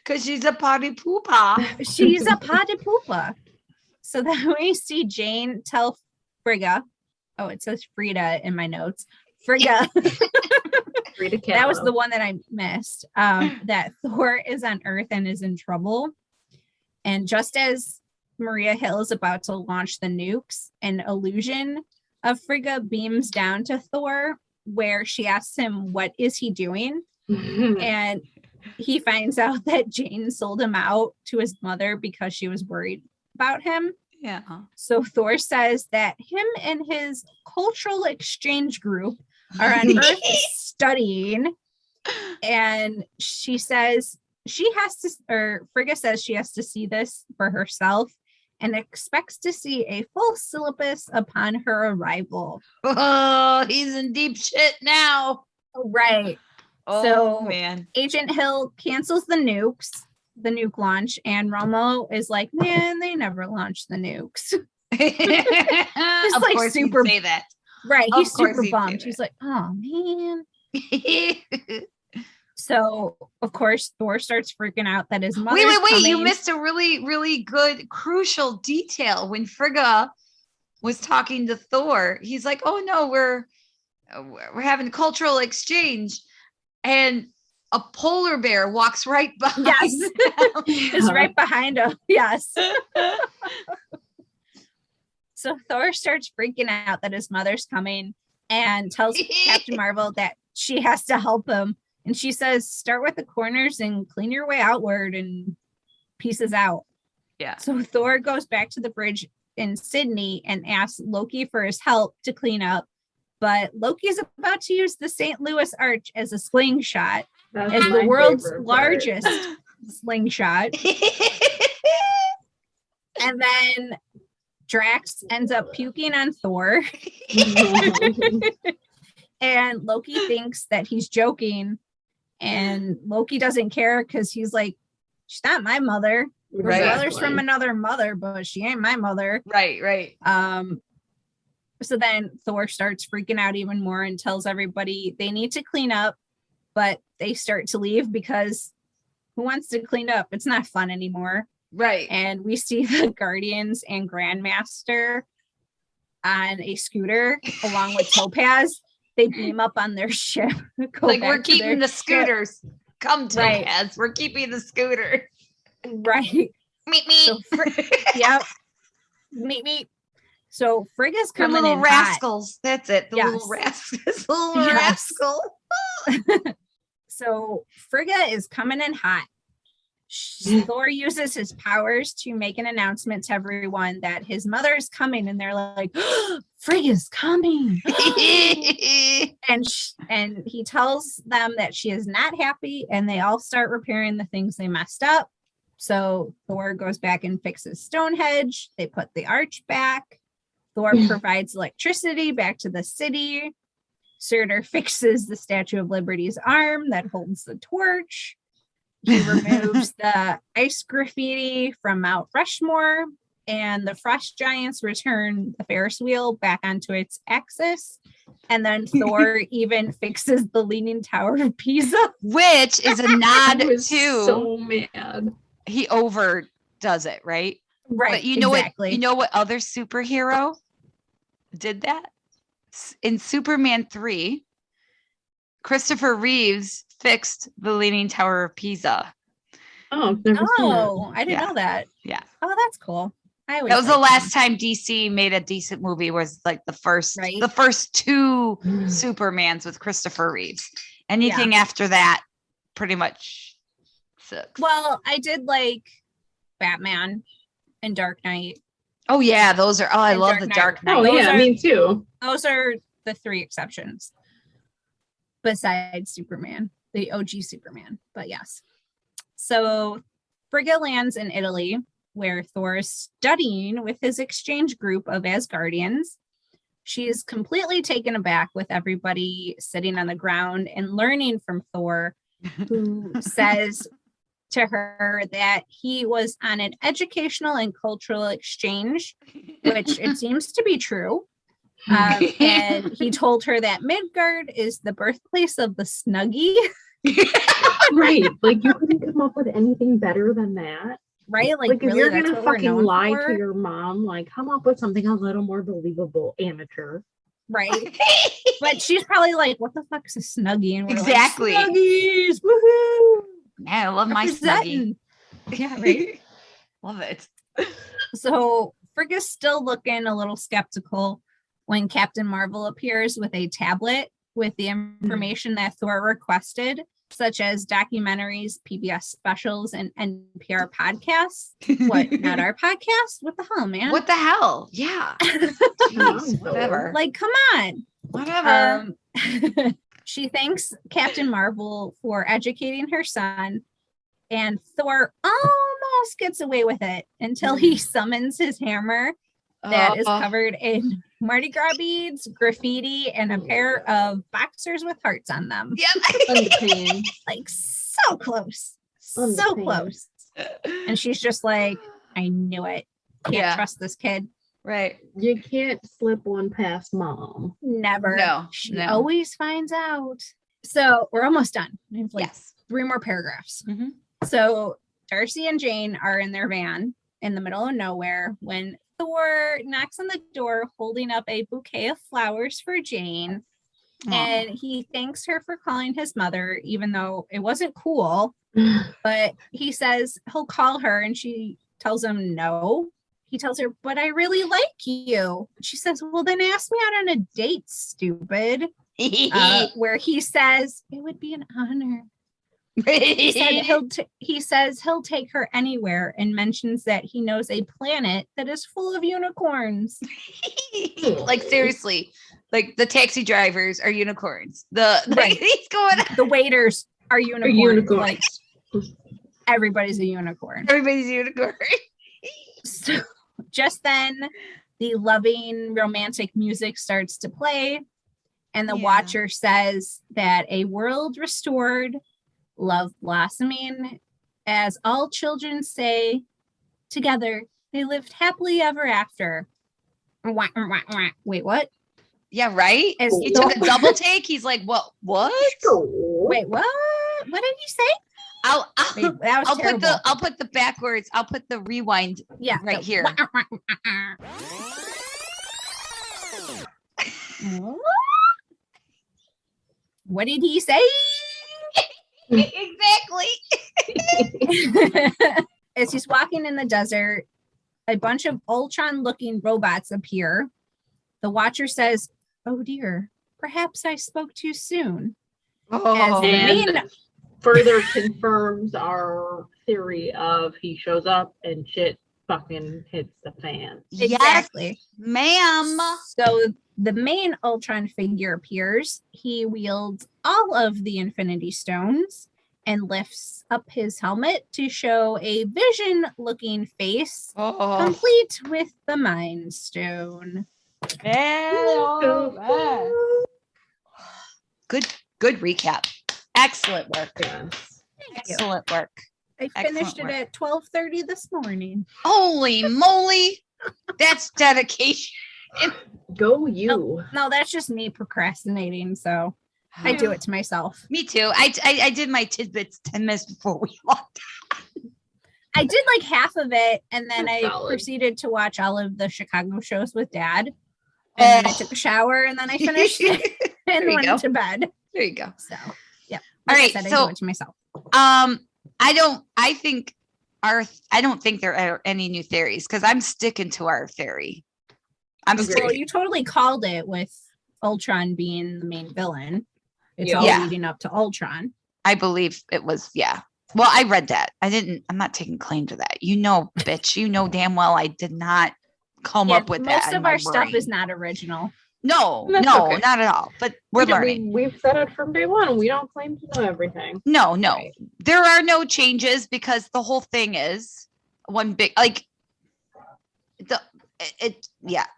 Speaker 1: Because she's a potty poopa.
Speaker 3: She's a potty poopa. So then we see Jane tell Frigga. Oh, it says Frida in my notes. Frigga.
Speaker 2: Frida
Speaker 3: That was
Speaker 2: Kahlo.
Speaker 3: the one that I missed. That Thor is on Earth and is in trouble. And just as Maria Hill is about to launch the nukes, an illusion of Frigga beams down to Thor, where she asks him, what is he doing? And he finds out that Jane sold him out to his mother because she was worried about him.
Speaker 1: Yeah.
Speaker 3: So Thor says that him and his cultural exchange group are on Earth studying. And she says she has to, or Frigga says she has to see this for herself and expects to see a full syllabus upon her arrival.
Speaker 1: Oh, he's in deep shit now.
Speaker 3: Right.
Speaker 1: Oh,
Speaker 3: So-
Speaker 1: man.
Speaker 3: Agent Hill cancels the nuke launch, and Romo is like, man, they never launched the nukes.
Speaker 1: Of
Speaker 3: like
Speaker 1: course he'd
Speaker 3: super-
Speaker 1: say that.
Speaker 3: Right.
Speaker 1: Of
Speaker 3: He's
Speaker 1: course
Speaker 3: super
Speaker 1: he'd say
Speaker 3: bummed.
Speaker 1: that.
Speaker 3: He's like, oh man. So of course Thor starts freaking out that his mother.
Speaker 1: Wait. You missed a really, really good, crucial detail when Frigga was talking to Thor. He's like, oh no, we're having a cultural exchange. And a polar bear walks right behind
Speaker 3: Yes.
Speaker 1: them.
Speaker 3: Is right behind him. Yes. So Thor starts freaking out that his mother's coming and tells Captain Marvel that she has to help him. And she says, start with the corners and clean your way outward, and pieces out.
Speaker 1: Yeah.
Speaker 3: So Thor goes back to the bridge in Sydney and asks Loki for his help to clean up. But Loki's about to use the St. Louis Arch as a slingshot,
Speaker 2: That's
Speaker 3: as
Speaker 2: my
Speaker 3: the world's
Speaker 2: favorite part.
Speaker 3: largest slingshot. And then Drax ends up puking on Thor. And Loki thinks that he's joking. And Loki doesn't care because he's like, she's not my mother. Her
Speaker 1: Right.
Speaker 3: brother's from another mother, but she ain't my mother.
Speaker 1: Right.
Speaker 3: So then Thor starts freaking out even more and tells everybody they need to clean up, but they start to leave because who wants to clean up? It's not fun anymore.
Speaker 1: Right.
Speaker 3: And we see the Guardians and Grandmaster on a scooter along with Topaz. They beam up on their ship. Go
Speaker 1: Like,
Speaker 3: back
Speaker 1: we're
Speaker 3: to
Speaker 1: keeping
Speaker 3: their
Speaker 1: the
Speaker 3: ship.
Speaker 1: scooters. Come to
Speaker 3: Right.
Speaker 1: us. We're keeping the scooter.
Speaker 3: Right.
Speaker 1: Meet me.
Speaker 3: So yep. Meet. So Frigga's
Speaker 1: The
Speaker 3: coming
Speaker 1: little
Speaker 3: in
Speaker 1: rascals. That's it. The
Speaker 3: Yes.
Speaker 1: little rascals. The little
Speaker 3: Yes.
Speaker 1: rascal.
Speaker 3: So Frigga is coming in hot. Thor uses his powers to make an announcement to everyone that his mother is coming, and they're like, Frigga's coming. And he tells them that she is not happy, and they all start repairing the things they messed up. So Thor goes back and fixes Stonehenge. They put the arch back. Thor provides electricity back to the city. Surtur fixes the Statue of Liberty's arm that holds the torch. He removes the ice graffiti from Mount Rushmore, and the Frost Giants return the Ferris wheel back onto its axis. And then Thor even fixes the Leaning Tower of Pisa.
Speaker 1: Which is a
Speaker 2: I
Speaker 1: nod
Speaker 2: was
Speaker 1: to
Speaker 2: so mad.
Speaker 1: he overdoes it, right?
Speaker 3: Right.
Speaker 1: But you know
Speaker 3: exactly.
Speaker 1: what? You know what other superhero did that? In Superman 3, Christopher Reeves fixed the Leaning Tower of Pisa.
Speaker 2: Oh, I've never seen
Speaker 3: Oh, I didn't
Speaker 1: Yeah.
Speaker 3: know that.
Speaker 1: Yeah.
Speaker 3: Oh, that's cool. I always
Speaker 1: That was the
Speaker 3: liked
Speaker 1: last
Speaker 3: them.
Speaker 1: time DC made a decent movie, was like the first
Speaker 3: Right.
Speaker 1: two
Speaker 2: that.
Speaker 1: Supermans with Christopher Reeves. Anything after that pretty much sucks.
Speaker 3: Well, I did like Batman and Dark Knight.
Speaker 1: Oh yeah, those are I
Speaker 3: And
Speaker 1: love
Speaker 3: Dark
Speaker 1: the
Speaker 3: Knight.
Speaker 1: Dark Knight.
Speaker 2: Oh
Speaker 3: Those
Speaker 2: yeah,
Speaker 3: are-
Speaker 2: me too.
Speaker 3: Those are the three exceptions besides Superman, the OG Superman. But yes. So Frigga lands in Italy, where Thor is studying with his exchange group of Asgardians. She is completely taken aback with everybody sitting on the ground and learning from Thor, who says to her that he was on an educational and cultural exchange, which it seems to be true. And he told her that Midgard is the birthplace of the Snuggie.
Speaker 2: Right. Like you couldn't come up with anything better than that.
Speaker 3: Right?
Speaker 2: Like if
Speaker 3: really,
Speaker 2: you're
Speaker 3: that's
Speaker 2: gonna
Speaker 3: what we're
Speaker 2: fucking
Speaker 3: known
Speaker 2: lie
Speaker 3: for?
Speaker 2: to your mom, like come up with something a little more believable, amateur.
Speaker 3: Right. But she's probably like, what the fuck is a Snuggie? And we're
Speaker 1: Exactly.
Speaker 3: like, Snuggies, woohoo!
Speaker 1: Yeah, I love my Snuggie.
Speaker 3: Representing. Yeah, right.
Speaker 1: Love it.
Speaker 3: So Frigg is still looking a little skeptical when Captain Marvel appears with a tablet with the information that Thor requested, such as documentaries, PBS specials, and NPR podcasts. What? Not our podcast? What the hell, man?
Speaker 1: What the hell? Yeah. Jeez, whatever.
Speaker 3: Like, come on.
Speaker 1: Whatever.
Speaker 3: She thanks Captain Marvel for educating her son, and Thor almost gets away with it until he summons his hammer that is covered in Mardi Gras beads, graffiti, and a pair of boxers with hearts on them.
Speaker 1: Yep.
Speaker 3: Like so close. So close. And she's just like, I knew it. Can't trust this kid.
Speaker 1: Right.
Speaker 2: You can't slip one past mom.
Speaker 3: Never.
Speaker 1: No.
Speaker 3: She always finds out. So we're almost done. We have like 3 more paragraphs.
Speaker 1: Mm-hmm.
Speaker 3: So Darcy and Jane are in their van in the middle of nowhere when Thor knocks on the door holding up a bouquet of flowers for Jane.
Speaker 1: Aww.
Speaker 3: And he thanks her for calling his mother, even though it wasn't cool. But he says he'll call her, and she tells him no. He tells her, but I really like you. She says, well, then ask me out on a date, stupid. Where he says, it would be an honor. He says he'll take her anywhere, and mentions that he knows a planet that is full of unicorns.
Speaker 1: Like seriously, like the taxi drivers are unicorns. He's going.
Speaker 3: The waiters are unicorns. Like, everybody's a unicorn.
Speaker 1: Everybody's a unicorn.
Speaker 3: So just then, the loving romantic music starts to play, and the Watcher says that a world restored, love blossoming, as all children say, together they lived happily ever after. Wait, what?
Speaker 1: Yeah, right. He took a double take. He's like, "What? What?
Speaker 3: Wait, what? What did you say?"
Speaker 1: I'll
Speaker 3: terrible.
Speaker 1: put the backwards. I'll put the rewind. Yeah, right here.
Speaker 3: What did he say?
Speaker 1: Exactly.
Speaker 3: As he's walking in the desert, a bunch of Ultron-looking robots appear. The Watcher says, "Oh dear, perhaps I spoke too soon."
Speaker 2: And further confirms our theory of he shows up and shit fucking hits the fan.
Speaker 3: Exactly.
Speaker 1: Yes, ma'am.
Speaker 3: So the main Ultron figure appears. He wields all of the Infinity Stones and lifts up his helmet to show a Vision-looking face, complete with the Mind Stone.
Speaker 1: Good recap. Excellent work.
Speaker 2: Yes.
Speaker 1: Excellent work.
Speaker 3: I finished it at 12:30 this morning.
Speaker 1: Holy moly. That's dedication.
Speaker 2: Go you.
Speaker 3: No, that's just me procrastinating. So I do it to myself.
Speaker 1: Me too. I did my tidbits 10 minutes before we logged on.
Speaker 3: I did like half of it, and then I proceeded to watch all of the Chicago shows with Dad. And then I took a shower, and then I finished it and went to bed.
Speaker 1: There you go.
Speaker 3: So yeah.
Speaker 1: All right.
Speaker 3: I
Speaker 1: So
Speaker 3: do it to myself.
Speaker 1: I don't think there are any new theories because I'm sticking to our theory.
Speaker 3: Well, you totally called it with Ultron being the main villain. It's all leading up to Ultron.
Speaker 1: I believe it was, Well, I read that. I'm not taking claim to that. You know, bitch, you know damn well I did not come up with that.
Speaker 3: Most of our stuff is not original.
Speaker 1: No,
Speaker 2: okay.
Speaker 1: Not at all. But we're learning.
Speaker 2: We've said it from day one. We don't claim to know everything.
Speaker 1: No. Right. There are no changes because the whole thing is one big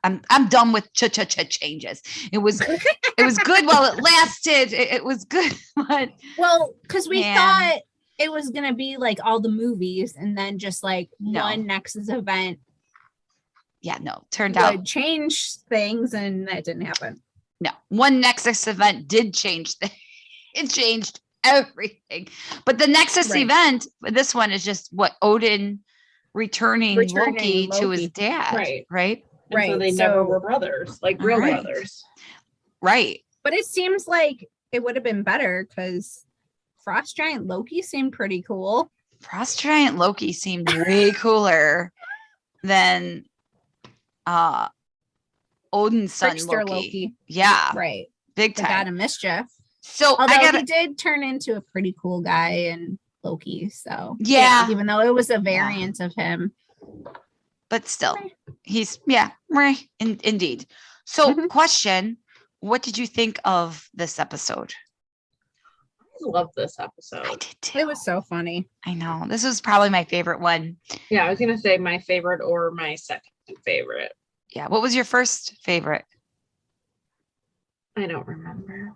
Speaker 1: I'm done with changes. It was good while it lasted. It was good, but
Speaker 3: because we thought it was gonna be like all the movies and then just like one Nexus event
Speaker 1: yeah, no, turned out
Speaker 3: would change things, and that didn't happen.
Speaker 1: no. One Nexus event did change things. It changed everything. But the Nexus
Speaker 3: Right.
Speaker 1: event, this one is just what Odin returning Loki to his
Speaker 3: Loki.
Speaker 1: dad.
Speaker 2: Right.
Speaker 1: Right.
Speaker 2: And so
Speaker 3: Right,
Speaker 2: they never
Speaker 3: so-
Speaker 2: were brothers, like real
Speaker 1: Right.
Speaker 2: brothers.
Speaker 1: Right.
Speaker 3: But it seems like it would have been better because Frost Giant Loki seemed pretty cool.
Speaker 1: Frost Giant Loki seemed way cooler than Odin's son
Speaker 3: Trickster
Speaker 1: Loki.
Speaker 3: Loki.
Speaker 1: Yeah,
Speaker 3: Right.
Speaker 1: big
Speaker 3: The
Speaker 1: time.
Speaker 3: God of Mischief.
Speaker 1: So
Speaker 3: Although
Speaker 1: I got
Speaker 3: he did turn into a pretty cool guy in Loki. So
Speaker 1: Yeah.
Speaker 3: even though it was a variant of him.
Speaker 1: but still, he's right, indeed. So,
Speaker 3: Mhm.
Speaker 1: question: what did you think of this episode?
Speaker 2: I love this
Speaker 1: I
Speaker 2: episode.
Speaker 1: did too.
Speaker 3: It was so funny.
Speaker 1: I know this was probably my favorite one.
Speaker 2: Yeah, I was gonna say my favorite or my second favorite.
Speaker 1: Yeah. What was your first favorite?
Speaker 2: I don't remember.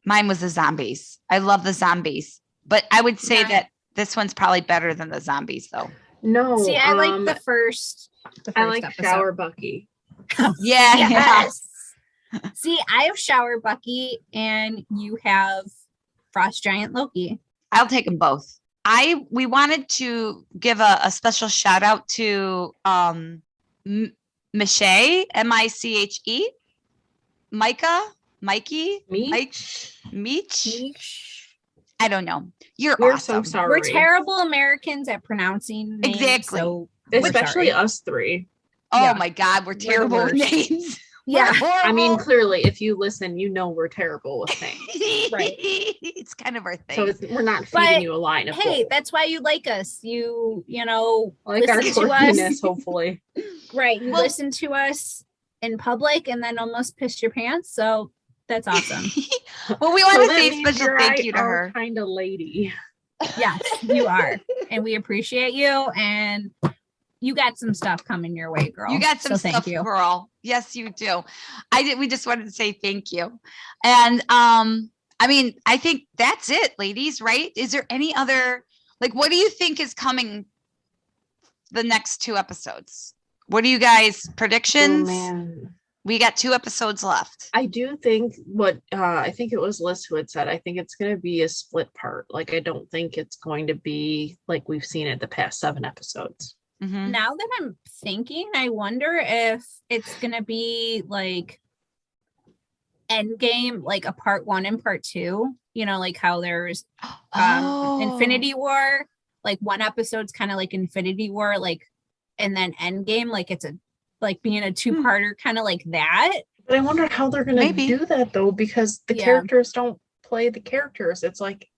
Speaker 1: Mine was the zombies. I love the zombies, but I would say
Speaker 3: Yeah.
Speaker 1: that this one's probably better than the zombies, though.
Speaker 2: No,
Speaker 3: See, I like the first
Speaker 2: I like
Speaker 3: episode.
Speaker 2: Shower Bucky.
Speaker 1: Yeah.
Speaker 3: Yes. See, I have Shower Bucky and you have Frost Giant Loki.
Speaker 1: I'll take them both. We wanted to give a special shout out to Miche, Miche, Mikey,
Speaker 2: Meech.
Speaker 1: Meech. I don't know. You're
Speaker 2: We're
Speaker 1: awesome.
Speaker 2: so sorry.
Speaker 3: We're terrible Americans at pronouncing names.
Speaker 1: Exactly.
Speaker 3: So we're
Speaker 2: Especially
Speaker 3: sorry.
Speaker 2: us three.
Speaker 1: Oh
Speaker 3: Yeah.
Speaker 1: my God, we're
Speaker 3: the
Speaker 1: terrible with
Speaker 3: worst.
Speaker 1: names.
Speaker 3: Yeah.
Speaker 1: We're
Speaker 2: I mean,
Speaker 1: horrible.
Speaker 2: clearly, if you listen, you know we're terrible with names.
Speaker 3: Right.
Speaker 1: It's kind of our thing.
Speaker 2: So we're not
Speaker 3: But,
Speaker 2: feeding you a line of
Speaker 3: Hey,
Speaker 2: gold.
Speaker 3: that's why you like us. You know,
Speaker 2: Like our
Speaker 3: listen to us.
Speaker 2: quirkiness, hopefully.
Speaker 3: Right. You
Speaker 1: Well-
Speaker 3: listen to us in public and then almost piss your pants. So that's awesome.
Speaker 1: Well, we want to
Speaker 2: that
Speaker 1: say a
Speaker 2: means
Speaker 1: special
Speaker 2: you're
Speaker 1: thank you to
Speaker 2: our
Speaker 1: her.
Speaker 2: kind of lady.
Speaker 3: Yes, you are. And we appreciate you. And you got some stuff coming your way, girl.
Speaker 1: You got some
Speaker 3: So thank
Speaker 1: stuff,
Speaker 3: you.
Speaker 1: girl. Yes, you do. We just wanted to say thank you. And I mean, I think that's it, ladies, right? Is there any other, like, what do you think is coming the next 2 episodes? What are you guys predictions?
Speaker 2: Oh, man.
Speaker 1: We got 2 episodes left.
Speaker 2: I do think I think it was Liz who had said, I think it's going to be a split part. Like, I don't think it's going to be like we've seen it the past 7 episodes.
Speaker 1: Mhm.
Speaker 3: Now that I'm thinking, I wonder if it's gonna be like Endgame, like a part 1 and part 2. You know, like how there's
Speaker 1: Oh.
Speaker 3: Infinity War, like one episode's kind of like Infinity War, like, and then Endgame, like it's like being a 2-parter, kind of like that.
Speaker 2: But I wonder how they're going
Speaker 1: Maybe.
Speaker 2: to do that, though, because the
Speaker 3: Yeah.
Speaker 2: characters don't play the characters. It's like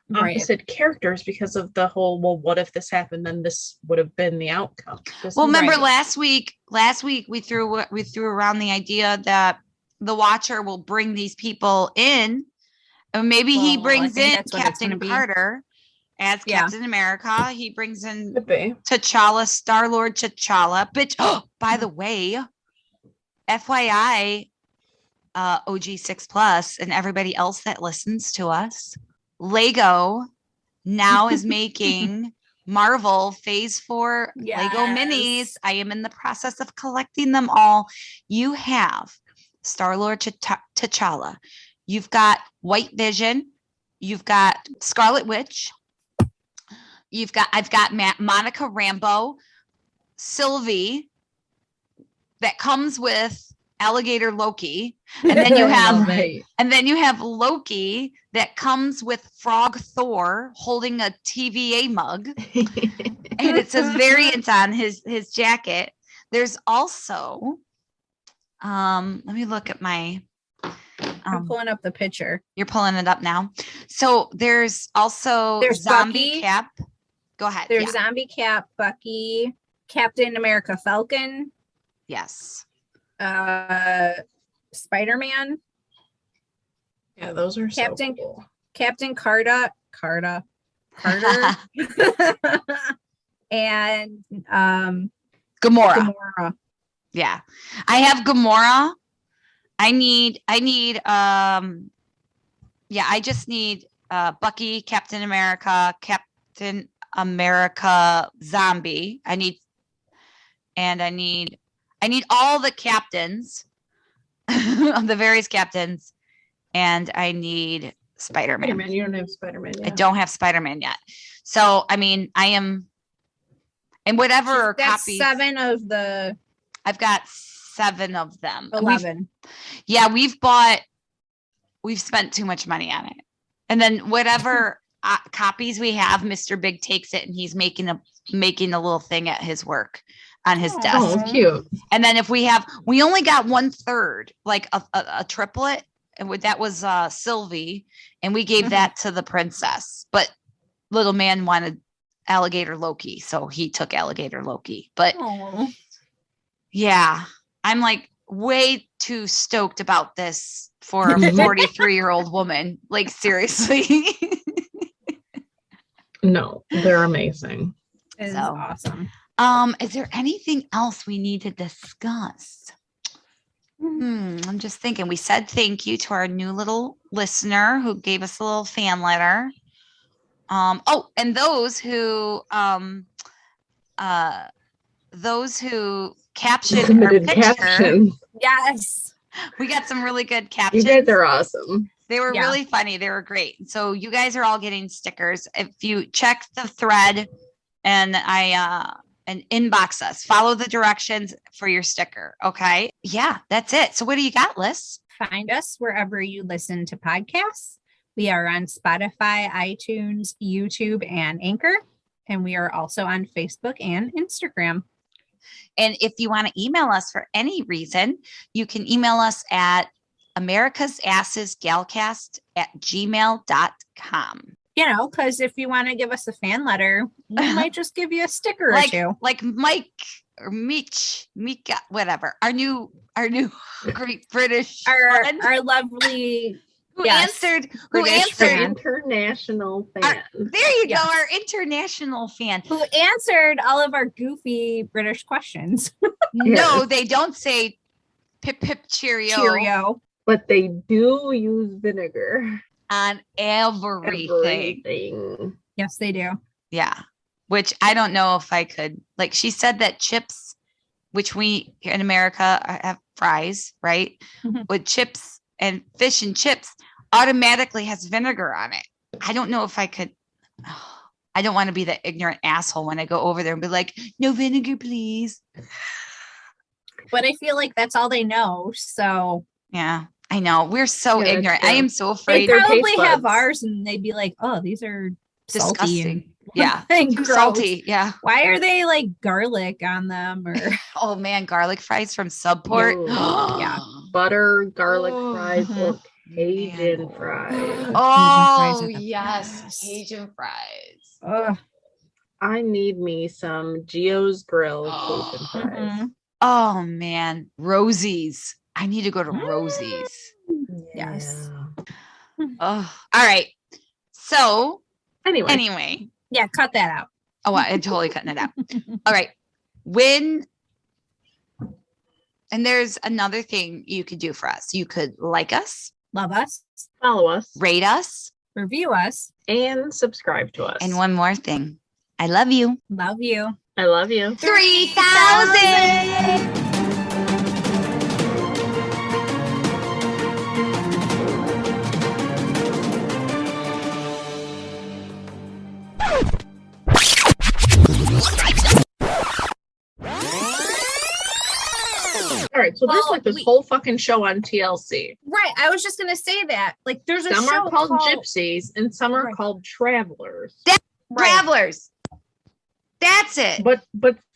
Speaker 3: Right.
Speaker 2: opposite characters because of the whole, well, what if this happened? Then this would have been the outcome.
Speaker 1: Well, remember
Speaker 3: Right.
Speaker 1: last week we threw around the idea that the Watcher will bring these people in, and maybe he
Speaker 3: Well, I
Speaker 1: brings
Speaker 3: think
Speaker 1: in
Speaker 3: that's what it's
Speaker 1: Captain
Speaker 3: gonna be.
Speaker 1: Carter as
Speaker 3: Yeah.
Speaker 1: Captain America. He brings in
Speaker 2: Could be.
Speaker 1: T'Challa, Star-Lord T'Challa. But by the way, FYI, OG6 Plus and everybody else that listens to us, Lego now is making Marvel Phase 4 Lego minis.
Speaker 3: Yes.
Speaker 1: I am in the process of collecting them all. You have Star-Lord T'Challa. You've got White Vision. You've got Scarlet Witch. I've got Monica Rambeau, Sylvie, that comes with Alligator Loki, and then you have
Speaker 2: Right.
Speaker 1: and then you have Loki that comes with Frog Thor holding a TVA mug, and it says variant on his jacket. There's also, let me look at my.
Speaker 3: I'm pulling up the picture.
Speaker 1: You're pulling it up now. So there's also
Speaker 3: There's
Speaker 1: Zombie
Speaker 3: Bucky.
Speaker 1: Cap. Go ahead.
Speaker 3: There's
Speaker 1: Yeah.
Speaker 3: Zombie Cap, Bucky, Captain America Falcon,
Speaker 1: Yes.
Speaker 3: Spider-Man,
Speaker 2: Yeah, those are
Speaker 3: Captain-
Speaker 2: so cool.
Speaker 3: Captain Carter, Carter, and
Speaker 1: Gamora.
Speaker 3: Gamora.
Speaker 1: Yeah. I have Gamora. I just need Bucky, Captain America, Zombie. I need I need all the captains of the various captains, and I need Spider-Man.
Speaker 2: Spider-Man, you don't have Spider-Man
Speaker 1: I
Speaker 2: yet.
Speaker 1: don't have Spider-Man yet. So, I mean, I am, and whatever
Speaker 3: That's
Speaker 1: copies.
Speaker 3: 7 of the
Speaker 1: I've got 7 of them. And
Speaker 3: 11.
Speaker 1: we've spent too much money on it. And then whatever copies we have, Mr. Big takes it and he's making a little thing at his work on his desk.
Speaker 2: Oh, cute.
Speaker 1: And then if we only got 1/3, like a triplet. And that was Sylvie. And we gave that to the princess. But little man wanted alligator Loki. So he took alligator Loki. But
Speaker 3: Aw.
Speaker 1: yeah, I'm like way too stoked about this for a 43-year-old woman. Like, seriously.
Speaker 2: No, they're amazing.
Speaker 3: It's
Speaker 1: So.
Speaker 3: awesome.
Speaker 1: Is there anything else we need to discuss? I'm just thinking. We said thank you to our new little listener who gave us a little fan letter. And those who captioned our
Speaker 2: Submitted
Speaker 1: picture.
Speaker 2: captions.
Speaker 3: Yes.
Speaker 1: We got some really good
Speaker 2: You
Speaker 1: captions.
Speaker 2: guys are awesome.
Speaker 1: They were
Speaker 3: Yeah.
Speaker 1: really funny. They were great. So you guys are all getting stickers. If you check the thread and and inbox us, follow the directions for your sticker. Okay. Yeah, that's it. So what do you got, Liz?
Speaker 3: Find us wherever you listen to podcasts. We are on Spotify, iTunes, YouTube, and Anchor. And we are also on Facebook and Instagram.
Speaker 1: And if you want to email us for any reason, you can email us at americasassesgalcast@gmail.com.
Speaker 3: You know, because if you want to give us a fan letter, we might just give you a sticker or two.
Speaker 1: Like Mike or Mika, whatever. Our new great British friend
Speaker 3: Our lovely
Speaker 1: who
Speaker 3: yes,
Speaker 1: answered
Speaker 3: British fan.
Speaker 2: International fan.
Speaker 1: there you
Speaker 3: Yes.
Speaker 1: go, our international fan.
Speaker 3: who answered all of our goofy British questions.
Speaker 1: No, they don't say pip pip cheerio,
Speaker 3: Cheerio.
Speaker 2: But they do use vinegar.
Speaker 1: on everything.
Speaker 2: Everything.
Speaker 3: Yes, they do.
Speaker 1: Yeah. Which I don't know if I could. Like, she said that chips, which we here in America have fries, right?
Speaker 3: Mhm.
Speaker 1: With chips and fish and chips automatically has vinegar on it. I don't know if I could. I don't want to be the ignorant asshole when I go over there and be like, no vinegar, please.
Speaker 3: But I feel like that's all they know. So
Speaker 1: Yeah, I know. We're so
Speaker 2: Yeah, that's
Speaker 1: ignorant. I
Speaker 2: true.
Speaker 1: am so
Speaker 3: they
Speaker 1: afraid.
Speaker 2: their
Speaker 3: probably
Speaker 2: taste
Speaker 3: have
Speaker 2: buds.
Speaker 3: ours and they'd be like, oh, these are salty
Speaker 1: Disgusting. Yeah.
Speaker 3: and
Speaker 1: Too
Speaker 3: gross.
Speaker 1: salty. Yeah.
Speaker 3: Why are they like garlic on them? Or
Speaker 1: Oh man, garlic fries from Subport.
Speaker 3: Yeah.
Speaker 2: Butter, garlic
Speaker 1: Oh,
Speaker 2: fries, or
Speaker 3: mhm.
Speaker 2: Cajun
Speaker 1: Man.
Speaker 2: fries.
Speaker 1: Oh
Speaker 3: fries are the
Speaker 1: yes,
Speaker 3: best.
Speaker 1: Cajun fries.
Speaker 3: Ugh.
Speaker 2: I need me some Gio's Grill Cajun fries.
Speaker 3: Mhm.
Speaker 1: Oh man, Rosie's. I need to go to
Speaker 3: Mm.
Speaker 1: Rosie's.
Speaker 3: Yes.
Speaker 2: Yeah.
Speaker 1: Oh, all right. So
Speaker 2: Anyway,
Speaker 3: Yeah, cut that out.
Speaker 1: oh, I'm totally cutting it out. All right. And there's another thing you could do for us. You could like us,
Speaker 3: Love us,
Speaker 2: follow us
Speaker 1: rate us,
Speaker 3: review us,
Speaker 2: and subscribe to us.
Speaker 1: and one more thing. I love you.
Speaker 3: love you.
Speaker 2: I love you.
Speaker 1: 3,000.
Speaker 2: All right, so there's
Speaker 3: Well,
Speaker 2: like this whole fucking show on TLC.
Speaker 3: Right. I was just gonna say that. Like there's a
Speaker 2: Some
Speaker 3: show
Speaker 2: are called gypsies and some are
Speaker 3: Right.
Speaker 2: called travelers.
Speaker 3: Right.
Speaker 1: Travelers. That's it.
Speaker 2: But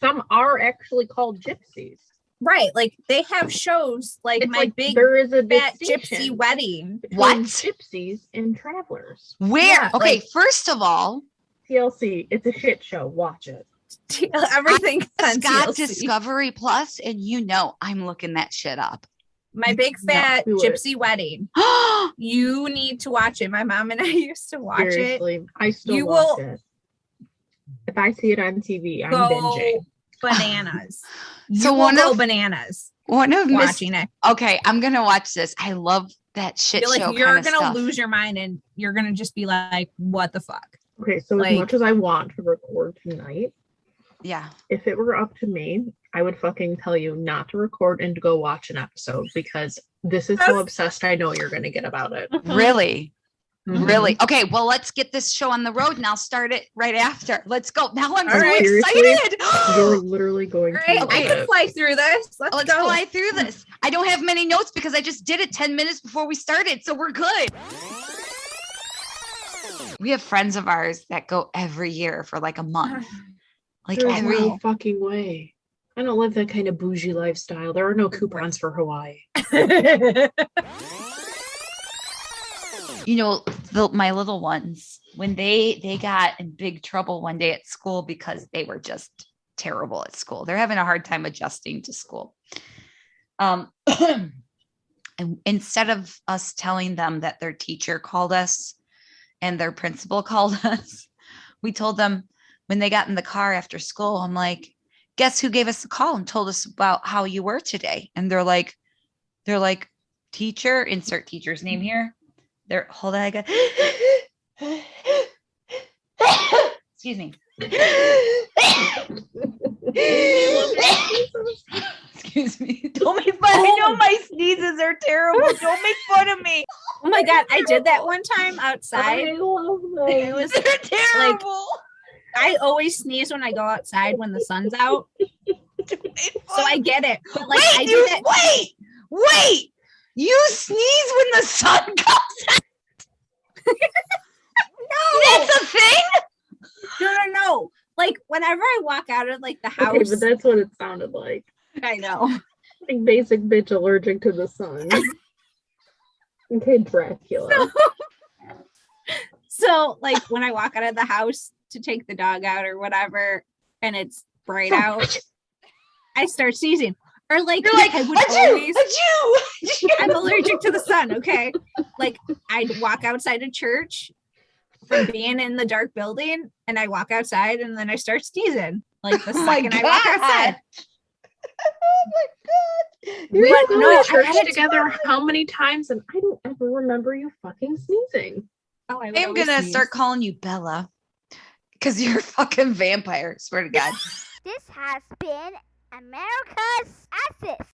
Speaker 2: some are actually called gypsies.
Speaker 3: Right. Like they have shows like
Speaker 2: It's
Speaker 3: my
Speaker 2: like
Speaker 3: big
Speaker 2: there is a
Speaker 3: fat
Speaker 2: distinction
Speaker 3: gypsy wedding.
Speaker 2: between
Speaker 1: What?
Speaker 2: gypsies and travelers.
Speaker 1: Where?
Speaker 3: Yeah,
Speaker 1: Okay,
Speaker 3: like-
Speaker 1: first of all,
Speaker 2: TLC, it's a shit show. Watch it.
Speaker 3: Everything
Speaker 1: it's
Speaker 3: on
Speaker 1: got
Speaker 3: TLC.
Speaker 1: Discovery Plus, and you know I'm looking that shit up.
Speaker 3: My big
Speaker 2: No,
Speaker 3: fat
Speaker 2: do it.
Speaker 3: gypsy wedding. You need to watch it. My mom and I used to watch it.
Speaker 2: Seriously, I still
Speaker 3: You
Speaker 2: watch
Speaker 3: will-
Speaker 2: it. If I see it on TV, I'm
Speaker 3: Go
Speaker 2: binging.
Speaker 3: bananas.
Speaker 1: So
Speaker 3: You will
Speaker 1: one
Speaker 3: go
Speaker 1: of-
Speaker 3: bananas
Speaker 1: One of Miss.
Speaker 3: watching it.
Speaker 1: Okay, I'm gonna watch this. I love that shit
Speaker 3: You're
Speaker 1: show.
Speaker 3: like, you're
Speaker 1: kind of
Speaker 3: gonna
Speaker 1: stuff.
Speaker 3: lose your mind and you're gonna just be like, what the fuck?
Speaker 2: Okay, so
Speaker 3: Like-
Speaker 2: as much as I want to record tonight,
Speaker 1: Yeah.
Speaker 2: If it were up to me, I would fucking tell you not to record and to go watch an episode because this is how obsessed I know you're going to get about it.
Speaker 1: Really?
Speaker 2: Mhm.
Speaker 1: Really? Okay, well, let's get this show on the road and I'll start it right after. Let's go. Now I'm
Speaker 3: All
Speaker 1: so
Speaker 3: right.
Speaker 2: Seriously?
Speaker 1: excited.
Speaker 2: You're literally going
Speaker 3: All
Speaker 2: to
Speaker 3: right,
Speaker 2: love
Speaker 3: I can
Speaker 2: it.
Speaker 3: fly through this. Let's go.
Speaker 1: fly through this. I don't have many notes because I just did it 10 minutes before we started, so we're good. We have friends of ours that go every year for like a month. Like
Speaker 2: There's
Speaker 1: every
Speaker 2: no fucking way. I don't live that kind of bougie lifestyle. There are no coupons for Hawaii.
Speaker 1: you know, my little ones, when they got in big trouble one day at school because they were just terrible at school. They're having a hard time adjusting to school. And instead of us telling them that their teacher called us and their principal called us, we told them when they got in the car after school, I'm like, guess who gave us the call and told us about how you were today? And they're like, teacher, insert teacher's name here. Hold on, I got excuse me. Excuse me. Don't make fun. I know my sneezes are terrible. Don't make fun of me.
Speaker 3: Oh my God, I did that one time
Speaker 2: I
Speaker 3: outside.
Speaker 2: love
Speaker 3: It
Speaker 2: those.
Speaker 3: was
Speaker 1: They're terrible.
Speaker 3: I always sneeze when I go outside when the sun's out. So I get it. But like I did it.
Speaker 1: Wait. You sneeze when the sun comes out.
Speaker 3: No,
Speaker 1: That's a thing?
Speaker 3: no. Like whenever I walk out of like the house,
Speaker 2: Okay, but that's what it sounded like.
Speaker 3: I know.
Speaker 2: Like basic bitch allergic to the sun. Okay, Dracula.
Speaker 3: So like when I walk out of the house to take the dog out or whatever, and it's bright out, I start sneezing. Or like,
Speaker 1: You're like,
Speaker 3: I would
Speaker 1: achoo,
Speaker 3: always,
Speaker 1: achoo.
Speaker 3: I'm allergic to the sun. Okay. Like I'd walk outside of church from being in the dark building and I walk outside and then I start sneezing. Like the
Speaker 1: Oh my
Speaker 3: second I walk outside.
Speaker 1: Oh my God.
Speaker 2: We
Speaker 3: But
Speaker 2: go
Speaker 3: no,
Speaker 2: to
Speaker 3: I
Speaker 2: church
Speaker 3: had to-
Speaker 2: together how many times, and I don't ever remember you fucking sneezing.
Speaker 3: Oh, I would
Speaker 1: I'm
Speaker 3: always
Speaker 1: gonna
Speaker 3: sneeze.
Speaker 1: start calling you Bella because you're a fucking vampire. Swear to God.
Speaker 4: This has been America's Assist.